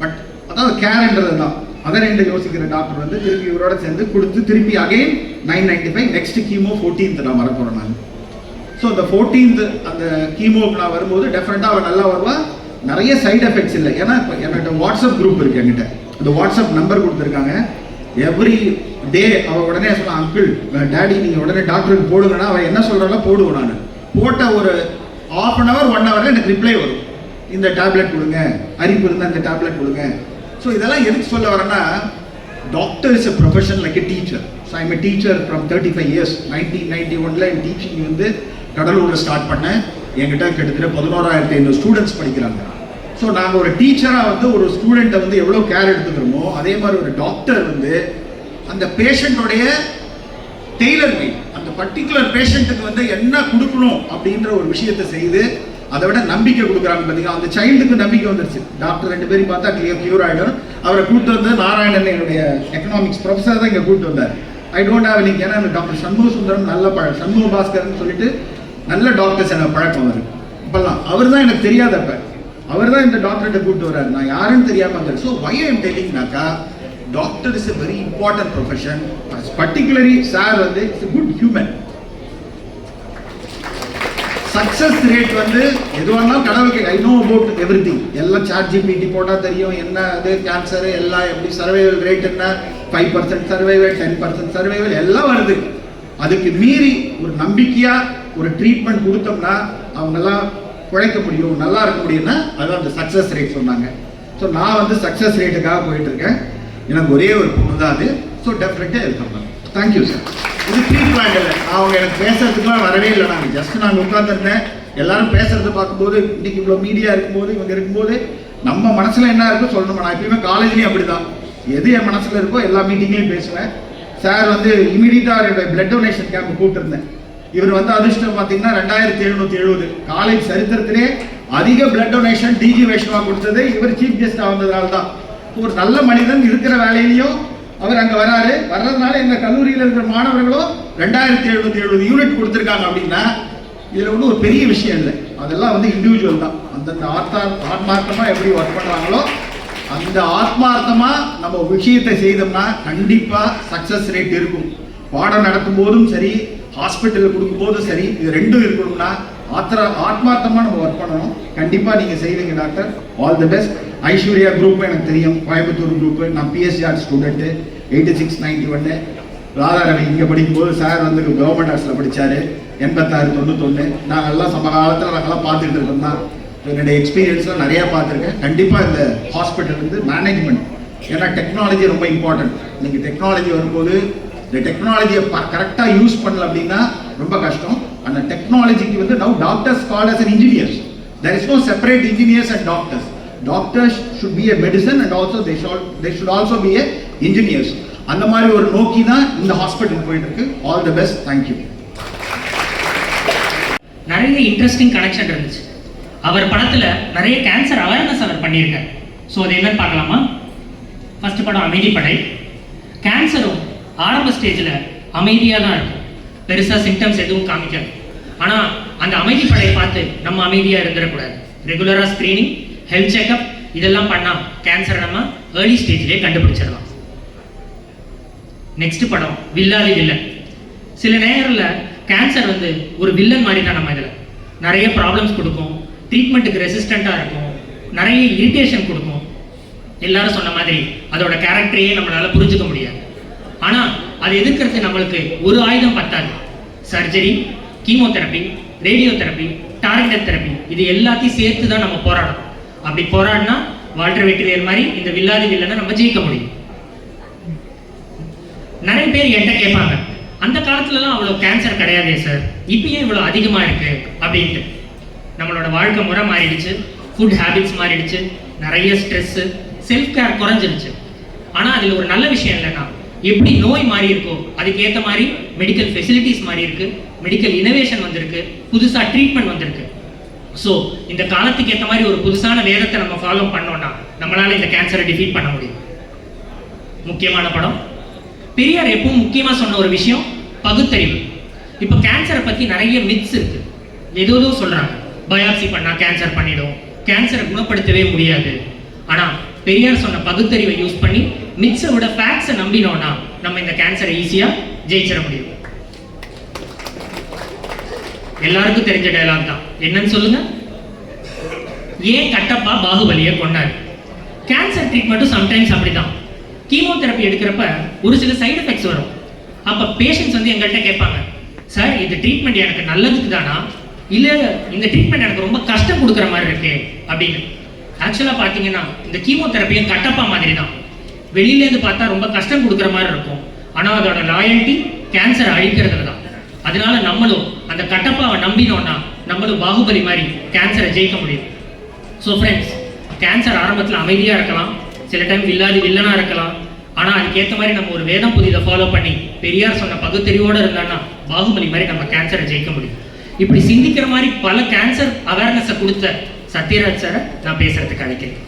பட் அதாவது கேர்ன்றது தான் அதர் எண்டு யோசிக்கிற டாக்டர் வந்து திருப்பி இவரோட சேர்ந்து கொடுத்து திருப்பி அகைன் 995 நெக்ஸ்ட் கீமோ 14th நான் வர போகிறேன் நான். ஸோ அந்த 14th அந்த கீமோக்கு நான் வரும்போது டெஃபினட்டாக அவள் நல்லா வருவா. நிறைய சைடு எஃபெக்ட்ஸ் இல்லை. ஏன்னா இப்போ என்கிட்ட வாட்ஸ்அப் குரூப் இருக்குது. என்கிட்ட அந்த வாட்ஸ்அப் நம்பர் கொடுத்துருக்காங்க. எவ்ரி டே அவள் உடனே சொன்னான், அங்கிள் டேடி நீங்கள் உடனே டாக்டருக்கு போடுங்கன்னா அவள் என்ன சொல்கிறாலும் போடுவோம். நான் போட்ட ஒரு ½ hour 1 hour எனக்கு ரிப்ளை வரும், இந்த டேப்லெட் கொடுங்க, அரிப்பு இருந்தால் இந்த டேப்லெட் கொடுங்க. ஸோ இதெல்லாம் எதுக்கு சொல்ல வரேன்னா, doctor is a profession like a teacher. So I'm a teacher from 35 years. 1991 N teaching வந்து கடலூரில் ஸ்டார்ட் பண்ணேன். என்கிட்ட கிட்டத்தட்ட 11,500 ஸ்டூடெண்ட்ஸ் படிக்கிறாங்க. ஸோ நாங்கள் ஒரு டீச்சராக வந்து ஒரு ஸ்டூடெண்ட்டை வந்து எவ்வளோ கேர் எடுத்துக்கிறோமோ அதே மாதிரி ஒரு டாக்டர் வந்து அந்த பேஷண்ட்டோடைய டெய்லர் மேட் அந்த பர்டிகுலர் பேஷண்ட்டுக்கு வந்து என்ன கொடுக்கணும் அப்படின்ற ஒரு விஷயத்தை செய்து அதை விட நம்பிக்கை கொடுக்குறாங்க பார்த்தீங்கன்னா, அந்த சைல்டுக்கு நம்பிக்கை வந்துருச்சு. டாக்டர் 2 பேரும் பார்த்தா கியூர் ஆகிடும். அவரை கூப்பிட்டு வந்து நாராயணன் என்னுடைய எக்கனாமிக்ஸ் ப்ரொஃபஸர் தான் இங்கே கூப்பிட்டு வந்தார். ஐ டோன்ட் ஹேவ் எனக்கு ஏன்னா டாக்டர் சண்முக சுந்தரம் நல்ல சண்முக பாஸ்கர்னு சொல்லிட்டு நல்ல டாக்டர்ஸ் எனக்கு பழக்கம் வரும். இப்பெல்லாம் அவர் தான் எனக்கு தெரியாதப்ப அவர் தான் இந்த டாக்டர்கிட்ட கூப்பிட்டு வர்றாரு. நான் யாருன்னு தெரியாமல் வந்தார். ஸோ வை ஐ எம் டெல்லிங்னாக்கா doctor is a very important profession. Particularly sir வந்து it's a good human. Success rate வந்து எதுவானாலும் கடவுளுக்கு I know about everything. எல்லாம் ChatGPT போட்டால் தெரியும் என்ன அது கேன்சரு எல்லாம் எப்படி சர்வைவல் ரேட் என்ன 5% சர்வைவல் 10% சர்வைவல் எல்லாம் வருது. அதுக்கு மீறி ஒரு நம்பிக்கையாக ஒரு ட்ரீட்மெண்ட் கொடுத்தோம்னா அவங்கெல்லாம் குழைக்க முடியும், நல்லா இருக்க முடியும்னா அதுதான் அந்த சக்ஸஸ் ரேட் சொன்னாங்க. ஸோ நான் வந்து சக்ஸஸ் ரேட்டுக்காக போயிட்டு இருக்கேன். எனக்கு ஒரே ஒரு பொண்ணு தான் அது. ஸோ டெஃபினட்டாக வெல்கம். Thank you sir. இது ட்ரீட்மெண்ட் இல்லை, அவங்க எனக்கு பேசுறதுக்குலாம் வரவே இல்லை. நாங்கள் உட்காந்துருந்தேன். எல்லாரும் பேசுறதை பார்க்கும்போது இன்னைக்கு இவ்வளோ மீடியா இருக்கும்போது இவங்க இருக்கும்போது நம்ம மனசில் என்ன இருக்கோ சொல்லணும். நான் எப்பயுமே காலேஜ்லேயும் அப்படி தான், எது என் மனசில் இருக்கோ எல்லா மீட்டிங்லேயும் பேசுவேன். சார் வந்து இமீடியட்டாக என்னுடைய பிளட் டொனேஷன் கேம்ப் கூப்பிட்டுருந்தேன். இவர் வந்து அதிர்ஷ்டம் பார்த்தீங்கன்னா 2770 காலேஜ் சரித்திரத்திலே அதிக பிளட் டொனேஷன் டிஜி வைஷ்ணவா கொடுத்தது இவர் சீஃப் கெஸ்டாக வந்ததுனால தான். ஒரு நல்ல மனிதன் இருக்கிற வேலையிலையும் அவர் அங்கே வர்றதுனால எங்கள் கல்லூரியில் இருக்கிற மாணவர்களோ 2770 யூனிட் கொடுத்துருக்காங்க. அப்படின்னா இதில் ஒன்றும் ஒரு பெரிய விஷயம் இல்லை. அதெல்லாம் வந்து இண்டிவிஜுவல் தான். அந்தந்த ஆத்மார்த்தமாக எப்படி ஒர்க் பண்ணுறாங்களோ அந்த ஆத்மார்த்தமாக நம்ம விஷயத்தை செய்தோம்னா கண்டிப்பாக சக்ஸஸ் ரேட் இருக்கும். பாடம் நடத்தும் போதும் சரி, ஹாஸ்பிட்டலில் கொடுக்கும் போதும் சரி, இது ரெண்டும் இருக்கணும்னா ஆத்மார்த்தமாக நம்ம ஒர்க் பண்ணணும். கண்டிப்பாக நீங்கள் செய்வீங்க doctor. All the best. Aishwarya group எனக்கு தெரியும், கோயம்புத்தூர் குரூப்பு. நான் பிஎஸ்சி ஆர்ட்ஸ் ஸ்டூடெண்ட்டு 86, 91. ராதாரவி இங்கே படிக்கும்போது சார் வந்து கவர்மெண்ட் ஆர்ட்ஸில் படித்தார். 86, 91. நாங்கள்லாம் சமகாலத்தில் நாங்கள்லாம் பார்த்துக்கிட்டு இருக்கோம் தான். என்னுடைய எக்ஸ்பீரியன்ஸ்லாம் நிறையா பார்த்துருக்கேன். கண்டிப்பாக இந்த ஹாஸ்பிட்டல் வந்து மேனேஜ்மெண்ட், ஏன்னா டெக்னாலஜி ரொம்ப இம்பார்ட்டன்ட். நீங்கள் டெக்னாலஜி வரும்போது இந்த டெக்னாலஜியை கரெக்டாக யூஸ் பண்ணல அப்படின்னா ரொம்ப கஷ்டம். அந்த டெக்னாலஜிக்கு வந்து now doctors called as an engineers. There is no separate engineers and doctors. Doctors should be a medicine and also they should also be a engineers. அந்த மாதிரி ஒரு நோக்கி தான் இந்த ஹாஸ்பிட்டல் போயிட்டு இருக்கு. All the best. தேங்க்யூ. நிறைய இன்ட்ரெஸ்டிங் கனெக்ஷன் இருந்துச்சு. அவர் படத்துல நிறைய கேன்சர் அவேர்னஸ் அவர் பண்ணியிருக்கார். ஸோ அது என்னன்னு பார்க்கலாமா? ஃபர்ஸ்ட் படம் அமைதிப்படை. கேன்சரும் ஆரம்ப ஸ்டேஜில் அமைதியாக தான் இருக்கும், பெருசாக சிம்டம்ஸ் எதுவும் காமிக்காது. ஆனால் அந்த அமைதிப்படையை பார்த்து நம்ம அமைதியாக இருந்துடக்கூடாது. ரெகுலராக ஸ்க்ரீனிங், ஹெல்த் செக்அப் இதெல்லாம் பண்ணால் கேன்சரை நம்ம ஏர்லி ஸ்டேஜ்லேயே கண்டுபிடிச்சிடலாம். நெக்ஸ்ட் படம் வில்லாதி வில்லன். சில நேரத்தில் கேன்சர் வந்து ஒரு வில்லன் மாதிரி தான். நம்ம இதில் நிறைய ப்ராப்ளம்ஸ் கொடுக்கும், ட்ரீட்மெண்ட்டுக்கு ரெசிஸ்டண்ட்டாக இருக்கும், நிறைய இரிட்டேஷன் கொடுக்கும். எல்லாரும் சொன்ன மாதிரி அதோட கேரக்டரையே நம்மளால் புரிஞ்சுக்க முடியாது. ஆனால் அது எதிர்க்கிறது நம்மளுக்கு ஒரு ஆயுதம் பத்தாது. Surgery, chemotherapy, radio therapy, target therapy இது எல்லாத்தையும் சேர்த்து தான் நம்ம போராடணும். அப்படி போராடினா வால்டர் வெற்றிவேல் மாதிரி இந்த வில்லாதி வில்லனை நம்ம ஜெயிக்க முடியும். நிறைய பேர் என்கிட்ட கேட்பாங்க, அந்த காலத்துலலாம் அவ்வளோ கேன்சர் கிடையாதே சார், இப்பயே இவ்வளோ அதிகமாக இருக்கு அப்படின்ட்டு. நம்மளோட வாழ்க்கை முறை மாறிடுச்சு, ஃபுட் ஹேபிட்ஸ் மாறிடுச்சு, நிறைய ஸ்ட்ரெஸ்ஸு, செல்ஃப் கேர் குறைஞ்சிருச்சு. ஆனால் அதில் ஒரு நல்ல விஷயம் இல்லைன்னா, எப்படி நோய் மாறி இருக்கோ அதுக்கேற்ற மாதிரி மெடிக்கல் ஃபெசிலிட்டிஸ் மாறி இருக்கு, மெடிக்கல் இனோவேஷன் வந்திருக்கு, புதுசாக ட்ரீட்மெண்ட் வந்திருக்கு. ஸோ இந்த காலத்துக்கு ஏற்ற மாதிரி ஒரு புதுசான வேதத்தை நம்ம ஃபாலோ பண்ணோம்னா நம்மளால இந்த கேன்சரை டிஃபீட் பண்ண முடியும். முக்கியமான படம். பெரியார் எப்பவும் முக்கியமாக சொன்ன ஒரு விஷயம் பகுத்தறிவு. இப்போ கேன்சரை பற்றி நிறைய மித்ஸ் இருக்கு, ஏதோ சொல்றாங்க. பயாப்சி பண்ணால் கேன்சர் பண்ணிடும், கேன்சரை குணப்படுத்தவே முடியாது. ஆனால் பெரியார் சொன்ன பகுத்தறிவை யூஸ் பண்ணி மித்ஸை விட ஃபேக்ட்ஸை நம்பினோம்னா நம்ம இந்த கேன்சரை ஈஸியாக ஜெயிச்சிட முடியும். எல்லாருக்கும் தெரிஞ்ச டயலாக் தான், என்னன்னு சொல்லுங்க? ஏன் கட்டப்பா பாகுபலியை கொண்டாரு? கேன்சர் ட்ரீட்மெண்ட்டும் சம்டைம்ஸ் அப்படிதான். கீமோதெரப்பி எடுக்கிறப்ப ஒரு சில சைடு எஃபெக்ட்ஸ் வரும். அப்போ பேஷண்ட்ஸ் வந்து எங்கள்கிட்ட கேட்பாங்க, சார் இந்த ட்ரீட்மெண்ட் எனக்கு நல்லதுக்கு தானா, இல்லை இந்த ட்ரீட்மெண்ட் எனக்கு ரொம்ப கஷ்டம் கொடுக்குற மாதிரி இருக்கு அப்படின்னு. ஆக்சுவலாக பார்த்தீங்கன்னா இந்த கீமோதெரப்பியும் கட்டப்பா மாதிரி தான். வெளியிலேருந்து பார்த்தா ரொம்ப கஷ்டம் கொடுக்குற மாதிரி இருக்கும், ஆனால் அதோட லாயல்ட்டி கேன்சரை அழிக்கிறதுல தான். அதனால நம்மளும் அந்த கட்டப்பாவை நம்பினோம்னா நம்மளும் பாகுபலி மாதிரி கேன்சரை ஜெயிக்க முடியும். ஸோ ஃப்ரெண்ட்ஸ், கேன்சர் ஆரம்பத்தில் அமைதியாக இருக்கலாம், சில டைம் வில்லாதி வில்லனாக இருக்கலாம். ஆனால் அதுக்கேற்ற மாதிரி நம்ம ஒரு வேதம் புதிதை ஃபாலோ பண்ணி பெரியார் சொன்ன பகுத்தறிவோடு இருந்தான்னா பாகுபலி மாதிரி நம்ம கேன்சரை ஜெயிக்க முடியும். இப்படி சிந்திக்கிற மாதிரி பல கேன்சர் அவேர்னஸை கொடுத்த சத்யராஜ் சாரை நான் பேசுறதுக்கு அழைக்கிறேன்.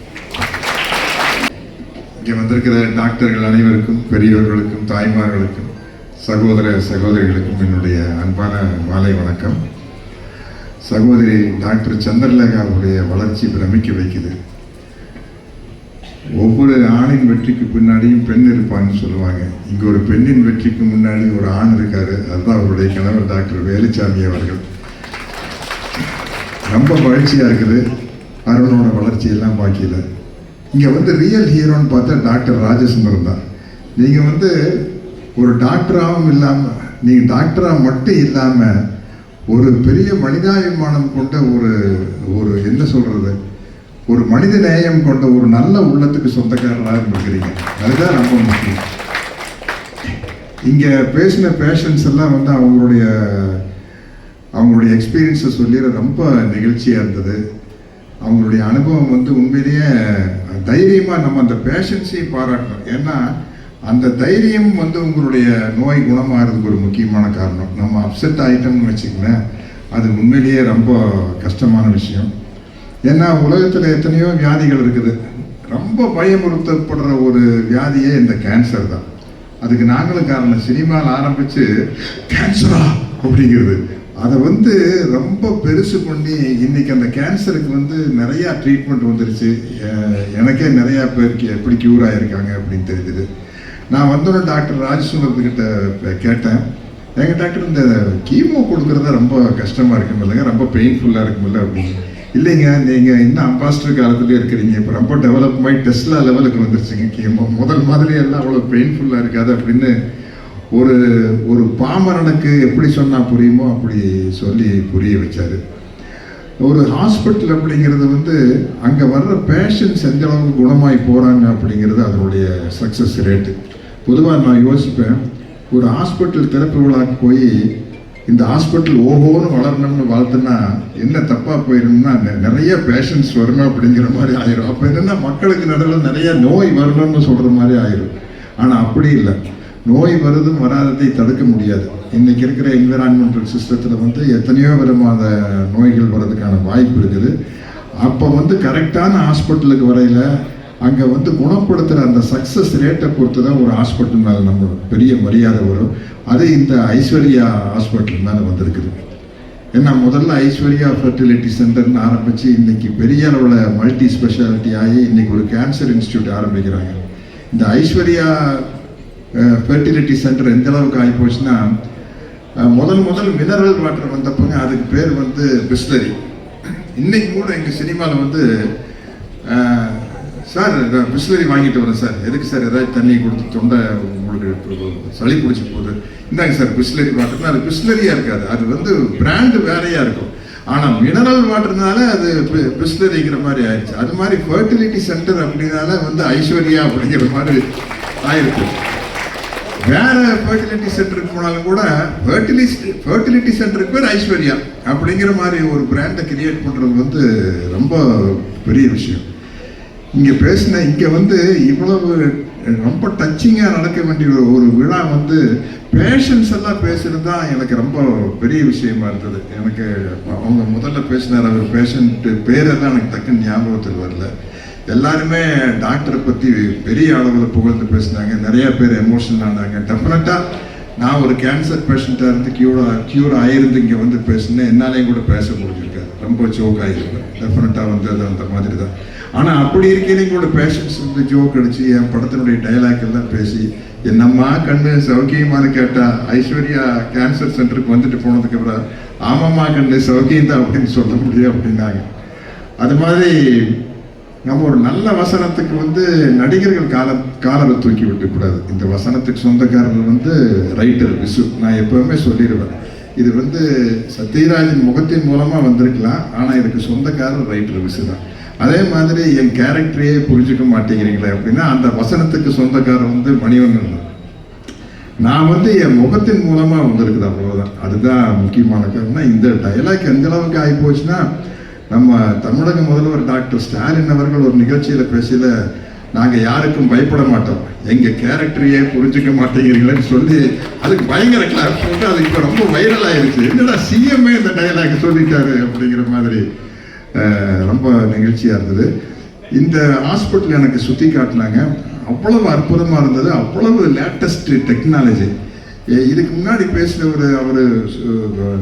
இங்கே வந்திருக்கிற டாக்டர்கள் அனைவருக்கும், பெரியவர்களுக்கும், தாய்மார்களுக்கும், சகோதர சகோதரிகளுக்கும் என்னுடைய அன்பான மாலை வணக்கம். சகோதரி டாக்டர் சந்திரலேகா அவருடைய வளர்ச்சி பிரமிக்க வைக்குது. ஒவ்வொரு ஆணின் வெற்றிக்கு பின்னாடியும் பெண் இருப்பான்னு சொல்லுவாங்க. இங்கே ஒரு பெண்ணின் வெற்றிக்கு முன்னாடி ஒரு ஆண் இருக்காரு. அதுதான் அவருடைய கணவர் டாக்டர் வேலுச்சாமி அவர்கள். ரொம்ப மகிழ்ச்சியாக இருக்குது. அருணோட வளர்ச்சியெல்லாம் பாக்கியில இங்கே வந்து ரியல் ஹீரோன்னு பார்த்தா டாக்டர் ராஜசுந்தரம் தான். நீங்கள் வந்து ஒரு டாக்டராகவும் இல்லாமல், நீங்கள் டாக்டராக மட்டும் இல்லாமல் ஒரு பெரிய மனிதாபிமானம் கொண்ட ஒரு என்ன சொல்கிறது, ஒரு மனித நேயம் கொண்ட ஒரு நல்ல உள்ளத்துக்கு சொந்தக்காரராக இருக்கிறீங்க. அதுதான் ரொம்ப முக்கியம். இங்கே பேசின பேஷண்ட்ஸ் எல்லாம் வந்து அவங்களுடைய எக்ஸ்பீரியன்ஸை சொல்லி ரொம்ப நெகிழ்ச்சியாக இருந்தது. அவங்களுடைய அனுபவம் வந்து உண்மையிலேயே தைரியமாக நம்ம அந்த பேஷண்ட்ஸையும் பாராட்டணும். ஏன்னா அந்த தைரியம் வந்து உங்களுடைய நோய் குணமாகிறதுக்கு ஒரு முக்கியமான காரணம். நம்ம அப்செட் ஆகிட்டோம்னு வச்சுக்கங்களேன், அது உண்மையிலேயே ரொம்ப கஷ்டமான விஷயம். ஏன்னா உலகத்தில் எத்தனையோ வியாதிகள் இருக்குது. ரொம்ப பயமுறுத்தப்படுற ஒரு வியாதியே இந்த கேன்சர் தான். அதுக்கு நாங்களும் காரணம். சினிமாவில் ஆரம்பித்து கேன்சரா அப்படிங்கிறது, அதை வந்து ரொம்ப பெருசு பண்ணி இன்னைக்கு அந்த கேன்சருக்கு வந்து நிறையா ட்ரீட்மெண்ட் வந்துருச்சு. எனக்கே நிறையா பேருக்கு எப்படி க்யூர் ஆகிருக்காங்க அப்படின்னு தெரிஞ்சுது. நான் வந்தோடனே டாக்டர் ராஜசுந்தரத்துக்கிட்ட கேட்டேன், எங்கள் டாக்டர் இந்த கீமோ கொடுக்குறத ரொம்ப கஷ்டமாக இருக்கும் இல்லைங்க, ரொம்ப பெயின்ஃபுல்லாக இருக்குமில்ல அப்படின்னு. இல்லைங்க, நீங்கள் இன்னும் அம்பாஸ்டர் காலத்துலேயே இருக்கிறீங்க, இப்போ ரொம்ப டெவலப் ஆகி டெஸ்லா லெவலுக்கு வந்துருச்சுங்க கீமோ, முதல் மாதிரி எல்லாம் அவ்வளோ பெயின்ஃபுல்லாக இருக்காது அப்படின்னு ஒரு பாமரனுக்கு எப்படி சொன்னால் புரியுமோ அப்படி சொல்லி புரிய வச்சார். ஒரு ஹாஸ்பிட்டல் அப்படிங்கிறது வந்து அங்கே வர்ற பேஷண்ட்ஸ் எந்த அளவுக்கு குணமாகி போகிறாங்க அப்படிங்கிறது அதனுடைய சக்ஸஸ் ரேட்டு. பொதுவாக நான் யோசிப்பேன், ஒரு ஹாஸ்பிட்டல் திறப்பு விழாக்கு போய் இந்த ஹாஸ்பிட்டல் ஓஹோன்னு வளரணும்னு வாழ்த்துனா என்ன தப்பாக போயிடும்னா நிறைய பேஷண்ட்ஸ் வரணும் அப்படிங்கிற மாதிரி ஆயிரும். அப்போ என்னென்னா மக்களுக்கு நடுவில் நிறைய நோய் வரணும்னு சொல்கிற மாதிரி ஆயிரும். ஆனால் அப்படி இல்லை, நோய் வருதும் வராததை தடுக்க முடியாது. இன்றைக்கி இருக்கிற என்விரான்மெண்டல் சிஸ்டத்தில் வந்து எத்தனையோ விதமான நோய்கள் வர்றதுக்கான வாய்ப்பு இருக்குது. அப்போ வந்து கரெக்டான ஹாஸ்பிட்டலுக்கு வரையில் அங்கே வந்து குணப்படுத்துகிற அந்த சக்ஸஸ் ரேட்டை பொறுத்து தான் ஒரு ஹாஸ்பிட்டல் மேலே நம்ம பெரிய மரியாதை வரும். அது இந்த ஐஸ்வர்யா ஹாஸ்பிட்டல் மேலே வந்திருக்குது. ஏன்னா முதல்ல ஐஸ்வர்யா ஃபெர்டிலிட்டி சென்டர்னு ஆரம்பித்து இன்றைக்கி பெரிய அளவில் மல்டி ஸ்பெஷாலிட்டி ஆகி இன்றைக்கி ஒரு கேன்சர் இன்ஸ்டியூட் ஆரம்பிக்கிறாங்க. இந்த ஐஸ்வர்யா ஃபெர்டிலிட்டி சென்டர் எந்த அளவுக்கு ஆகி போச்சுன்னா, முதல் மினரல் வாட்டர் வந்தப்போங்க அதுக்கு பேர் வந்து பிஸ்லரி. இன்னைக்கு கூட எங்கள் சினிமாவில் வந்து சார் பிஸ்லரி வாங்கிட்டு வரேன் சார், எதுக்கு சார், ஏதாவது தண்ணி கொடுத்து தொண்டை உங்களுக்கு சளி பிடிச்சி போகுது, இந்தாங்க சார் பிஸ்லரி வாட்டர்னா அது பிஸ்லரியாக இருக்காது, அது வந்து பிராண்டு வேறையாக இருக்கும். ஆனால் மினரல் வாட்டர்னால அது பிஸ்லரிங்கிற மாதிரி ஆயிடுச்சு. அது மாதிரி ஃபர்டிலிட்டி சென்டர் அப்படின்னால வந்து ஐஸ்வர்யா அப்படிங்கிற மாதிரி ஆயிருக்கு. வேற ஃபர்டிலிட்டி சென்டருக்கு போனாலும் கூட ஃபர்டிலிட்டி சென்டருக்கு பேர் ஐஸ்வர்யா அப்படிங்கிற மாதிரி ஒரு பிராண்டை கிரியேட் பண்ணுறது வந்து ரொம்ப பெரிய விஷயம். இங்கே வந்து இவ்வளவு ரொம்ப டச்சிங்காக நடக்க வேண்டிய ஒரு விழா வந்து பேஷண்ட்ஸ் எல்லாம் பேசுகிறது தான் எனக்கு ரொம்ப பெரிய விஷயமா இருந்தது. எனக்கு அவங்க முதல்ல பேசினார், அவர் பேஷண்ட்டு பேரெல்லாம் எனக்கு டக்குன்னு ஞாபகத்தில் வரல. எல்லாருமே டாக்டரை பற்றி பெரிய அளவில் புகழ்ந்து பேசினாங்க. நிறைய பேர் எமோஷனல் ஆனாங்க. டெஃபினட்டாக நான் ஒரு கேன்சர் பேஷண்ட்டாக இருந்து க்யூர் ஆகிருந்து இங்கே வந்து பேசினேன், என்னாலேயும் கூட பேச முடிஞ்சிருக்காது, ரொம்ப ஜோக் ஆகிருப்பேன். டெஃபினட்டாக வந்து அது அந்த மாதிரி தான். ஆனால் அப்படி இருக்கையிலையும் கூட பேஷண்ட்ஸ் வந்து ஜோக் அடித்து என் படத்தினுடைய டைலாக் எல்லாம் பேசி என்னம்மா கண்ணு சௌக்கியமானு கேட்டால் ஐஸ்வர்யா கேன்சர் சென்டருக்கு வந்துட்டு போனதுக்கப்புறம் ஆமாம்மா கண்ணு சௌக்கியம் தான் அப்படின்னு சொல்ல முடியும் அப்படின்னாங்க. அது மாதிரி நம்ம ஒரு நல்ல வசனத்துக்கு வந்து நடிகர்கள் காலரை தூக்கி விட்டுக்கூடாது. இந்த வசனத்துக்கு சொந்தக்காரர்கள் வந்து ரைட்டர் விசு. நான் எப்போவுமே சொல்லிடுவேன், இது வந்து சத்யராஜின் முகத்தின் மூலமாக வந்திருக்கலாம், ஆனால் இதுக்கு சொந்தக்காரர் ரைட்டர் விசு தான். அதே மாதிரி என் கேரக்டரையே புரிஞ்சுக்க மாட்டேங்கிறீங்களே அப்படின்னா அந்த வசனத்துக்கு சொந்தக்காரர் வந்து மணிவண்ணன் தான். நான் வந்து என் முகத்தின் மூலமாக வந்திருக்குது, அவ்வளோதான். அதுதான் முக்கியமான காரணம். இந்த டைலாக் எந்த அளவுக்கு ஆகி போச்சுன்னா, நம்ம தமிழக முதல்வர் டாக்டர் ஸ்டாலின் அவர்கள் ஒரு நிகழ்ச்சியில் பேசல நாங்கள் யாருக்கும் பயப்பட மாட்டோம், எங்கள் கேரக்டரையே புரிஞ்சுக்க மாட்டேங்கிறீங்களேன்னு சொல்லி அதுக்கு பயங்கர கிளாஸ் போட்டு அது இப்போ ரொம்ப வைரல் ஆயிடுச்சு. என்னடா சிஎம்ஏ இந்த டைலாக் சொல்லிட்டாரு அப்படிங்கிற மாதிரி ரொம்ப நிகழ்ச்சியாக இருந்தது. இந்த ஹாஸ்பிட்டல் எனக்கு சுற்றி காட்டினாங்க, அவ்வளவு அற்புதமாக இருந்தது, அவ்வளவு லேட்டஸ்ட் டெக்னாலஜி. இதுக்கு முன்னாடி பேசினவர் அவர்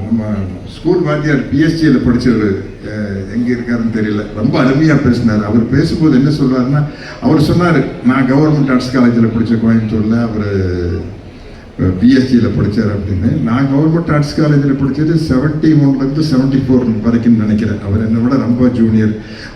நம்ம ஸ்கூல் வாத்தியார் பிஎஸ்சியில் படித்தவர், எங்கே இருக்காருன்னு தெரியல, ரொம்ப அருமையாக பேசினார். அவர் பேசும்போது என்ன சொல்கிறாருன்னா, அவர் சொன்னார் நான் கவர்மெண்ட் ஆர்ட்ஸ் காலேஜில் படித்த கோயம்புத்தூரில், அவர் பிஎஸ்சியில் படித்தார் அப்படின்னு. நான் கவர்மெண்ட் ஆர்ட்ஸ் காலேஜில் படித்தது 71 74 வரைக்கும் நினைக்கிறேன். அவர் என்னை விட ரொம்ப ஜூனியர்.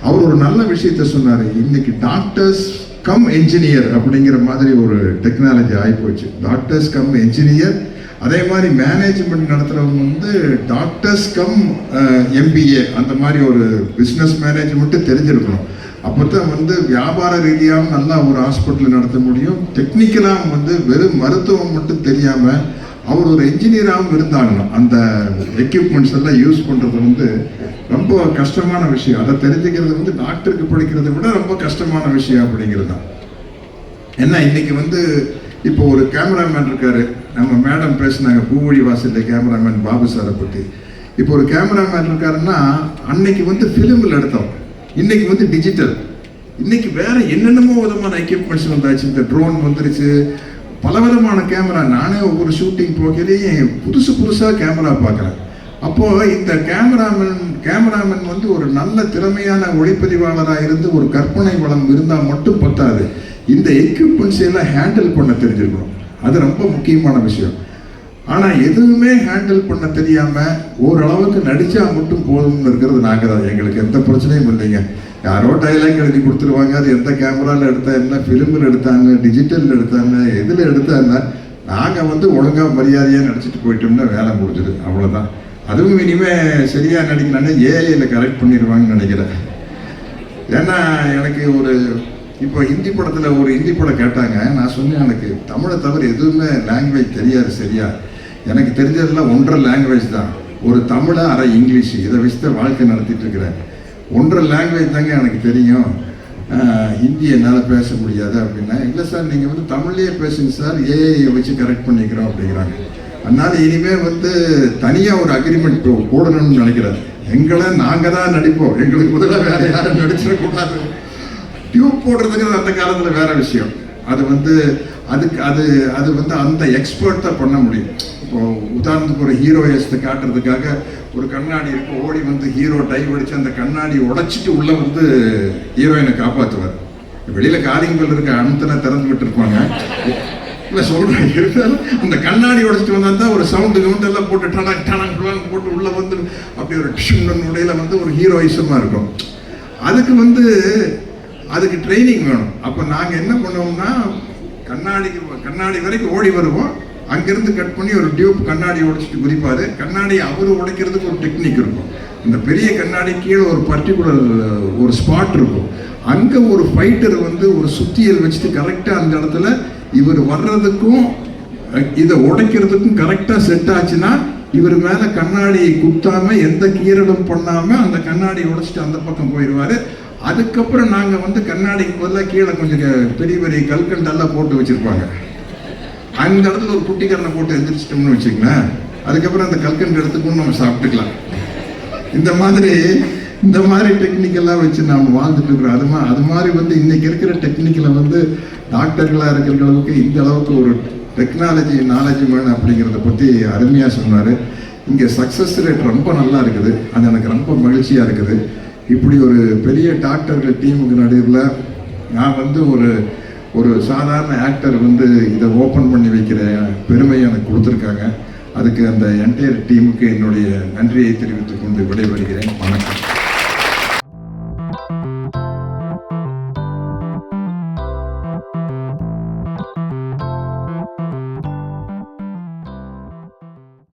அவர் ஒரு நல்ல விஷயத்த சொன்னார், இன்னைக்கு டாக்டர்ஸ் கம் என்ஜினியர் அப்படிங்கிற மாதிரி ஒரு டெக்னாலஜி ஆகிப்போச்சு. டாக்டர்ஸ் கம் என்ஜினியர், அதே மாதிரி மேனேஜ்மெண்ட் நடத்துகிறவங்க வந்து டாக்டர்ஸ் கம் எம்பிஏ, அந்த மாதிரி ஒரு பிஸ்னஸ் மேனேஜ்மெண்ட்டு தெரிஞ்சிருக்கணும். அப்போ தான் வந்து வியாபார ரீதியாகவும் நல்லா ஒரு ஹாஸ்பிட்டல் நடத்த முடியும். டெக்னிக்கலாக வந்து வெறும் மருத்துவம் மட்டும் தெரியாமல் அவர் ஒரு என்ஜினியராகவும் இருந்தாங்கணும். அந்த எக்யூப்மெண்ட்ஸ் எல்லாம் யூஸ் பண்ணுறது வந்து ரொம்ப கஷ்டமான விஷயம். அதை தெரிஞ்சுக்கிறது வந்து டாக்டருக்கு படிக்கிறத விட ரொம்ப கஷ்டமான விஷயம் அப்படிங்கிறது தான். ஏன்னா இன்னைக்கு வந்து இப்போ ஒரு கேமராமேன் இருக்காரு, நம்ம மேடம் பேசினாங்க பூவழி வாசலில் கேமராமேன் பாபு சாரை பற்றி. இப்போ ஒரு கேமராமேன் இருக்காருன்னா அன்னைக்கு வந்து ஃபிலிமில் எடுத்தோம், இன்னைக்கு வந்து டிஜிட்டல், இன்னைக்கு வேற என்னென்னமோ விதமான எக்யூப்மெண்ட்ஸ் வந்தாச்சு. இந்த ட்ரோன் வந்துருச்சு, பலவிதமான கேமரா. நானே ஒவ்வொரு ஷூட்டிங் போகிறதே புதுசாக கேமரா பார்க்குறேன். அப்போது இந்த கேமராமேன் வந்து ஒரு நல்ல திறமையான ஒளிப்பதிவாளராக இருந்து ஒரு கற்பனை வளம் இருந்தால் மட்டும் பத்தாது, இந்த எக்யூப்மெண்ட்ஸ் எல்லாம் ஹேண்டில் பண்ண தெரிஞ்சிருக்கணும். அது ரொம்ப முக்கியமான விஷயம். ஆனால் எதுவுமே ஹேண்டில் பண்ண தெரியாமல் ஓரளவுக்கு நடித்தா மட்டும் போதும்னு இருக்கிறது நாங்கள் தான். எங்களுக்கு எந்த பிரச்சனையும் இல்லைங்க. யாரோ டைலாக் எழுதி கொடுத்துருவாங்க, அது எந்த கேமராவில் எடுத்தா என்ன, ஃபிலிமில் எடுத்தாங்க, டிஜிட்டலில் எடுத்தாங்க, எதில் எடுத்தாங்க, நாங்கள் வந்து ஒழுங்காக மரியாதையாக நடிச்சிட்டு போயிட்டோம்னா வேலை முடிஞ்சுது, அவ்வளோதான். அதுவும் இனிமேல் சரியாக நடிக்கணும்னா ஏஐயில் கரெக்ட் பண்ணிடுவாங்கன்னு நினைக்கிறேன். ஏன்னா எனக்கு ஒரு இப்போ ஹிந்தி படத்தில் ஒரு ஹிந்தி படம் கேட்டாங்க, நான் சொன்னேன் எனக்கு தமிழை தவிர எதுவுமே லாங்குவேஜ் தெரியாது சரியா, எனக்கு தெரிஞ்சதெல்லாம் 1.5 லாங்குவேஜ் தான், ஒரு தமிழை அரை இங்கிலீஷ், இதை வச்சு தான் வாழ்க்கை நடத்திட்டு இருக்கிறேன். 1.5 லாங்குவேஜ் தாங்க எனக்கு தெரியும், ஹிந்தி என்னால் பேச முடியாது அப்படின்னா. இல்லை சார் நீங்கள் வந்து தமிழ்லேயே பேசுங்க சார், ஏஐயை வச்சு கரெக்ட் பண்ணிக்கிறோம் அப்படிங்கிறாங்க. அதனால இனிமேல் வந்து தனியாக ஒரு அக்ரிமெண்ட் போடணும்னு நினைக்கிறேன். எங்களை நாங்கள் தான் நடிப்போம், எங்களுக்கு முதல்ல வேற யாரும் நடிச்சிடக்கூடாது. டியூப் போடுறதுங்கிறது அந்த காலத்தில் வேற விஷயம். அது வந்து அது வந்து அந்த எக்ஸ்பர்ட் தான் பண்ண முடியும். இப்போ உதாரணத்துக்கு ஒரு ஹீரோ எஸ்த்தை காட்டுறதுக்காக ஒரு கண்ணாடி இருக்கு, ஓடி வந்து ஹீரோ டைவ் அடிச்சு அந்த கண்ணாடியை உடைச்சிட்டு உள்ள வந்து ஹீரோயினை காப்பாற்றுவார். வெளியில காலிங் பெல் இருக்க அனுத்தனை திறந்து விட்டு இருப்பாங்க. இல்லை சொல்றேன், இருந்தாலும் அந்த கண்ணாடி உடைச்சிட்டு வந்தா தான் ஒரு சவுண்டு எல்லாம் போட்டு டனக் போட்டு உள்ள வந்து அப்படி ஒரு டிஷன் உடையில வந்து ஒரு ஹீரோயிசமா இருக்கும். அதுக்கு ட்ரைனிங் வேணும். அப்போ நாங்கள் என்ன பண்ணுவோம்னா கண்ணாடி வரைக்கும் ஓடி வருவோம், அங்கேருந்து கட் பண்ணி ஒரு டியூப் கண்ணாடி உடைச்சிட்டு குதிப்பார். கண்ணாடி அவர் உடைக்கிறதுக்கு ஒரு டெக்னிக் இருக்கும். இந்த பெரிய கண்ணாடி கீழே ஒரு பர்டிகுலர் ஒரு ஸ்பாட் இருக்கும், அங்கே ஒரு ஃபைட்டர் வந்து ஒரு சுத்தியல் வச்சுட்டு கரெக்டாக அந்த இடத்துல இவர் வர்றதுக்கும் இதை உடைக்கிறதுக்கும் கரெக்டாக செட் ஆச்சுன்னா இவர் மேலே கண்ணாடி குத்தாம எந்த கீரலும் பண்ணாமல் அந்த கண்ணாடி உடைச்சிட்டு அந்த பக்கம் போயிடுவார். அதுக்கப்புறம் நாங்கள் வந்து கண்ணாடிக்கு பதிலாக கீழே கொஞ்சம் பெரிய பெரிய கல்கண்டெல்லாம் போட்டு வச்சுருப்பாங்க. அந்த இடத்துல ஒரு குட்டிக்கரணை போட்டு எந்திரிச்சிட்டோம்னு வச்சுக்கங்களேன், அதுக்கப்புறம் அந்த கல்கண்டு எடுத்துக்கணும் நம்ம சாப்பிட்டுக்கலாம். இந்த மாதிரி டெக்னிக்கெல்லாம் வச்சு நாம் வாழ்ந்துட்டு இருக்கிறோம். அது மாதிரி வந்து இன்னைக்கு இருக்கிற டெக்னிக்கில் வந்து டாக்டர்களாக இருக்கிற அளவுக்கு இந்த அளவுக்கு ஒரு டெக்னாலஜி நாலேஜ் வேணும் அப்படிங்கிறத பற்றி அருமையாக சொன்னார். இங்கே சக்ஸஸ் ரேட் ரொம்ப நல்லா இருக்குது, அது எனக்கு ரொம்ப மகிழ்ச்சியாக இருக்குது. இப்படி ஒரு பெரிய டாக்டர்கள் டீமுக்கு நடுவில் நான் வந்து ஒரு சாதாரண ஆக்டர் வந்து இதை ஓப்பன் பண்ணி வைக்கிற பெருமை எனக்கு கொடுத்துருக்காங்க. அதுக்கு அந்த என்டையர் டீமுக்கு என்னுடைய நன்றியை தெரிவித்துக் கொண்டு விடைபெறுகிறேன். வணக்கம்.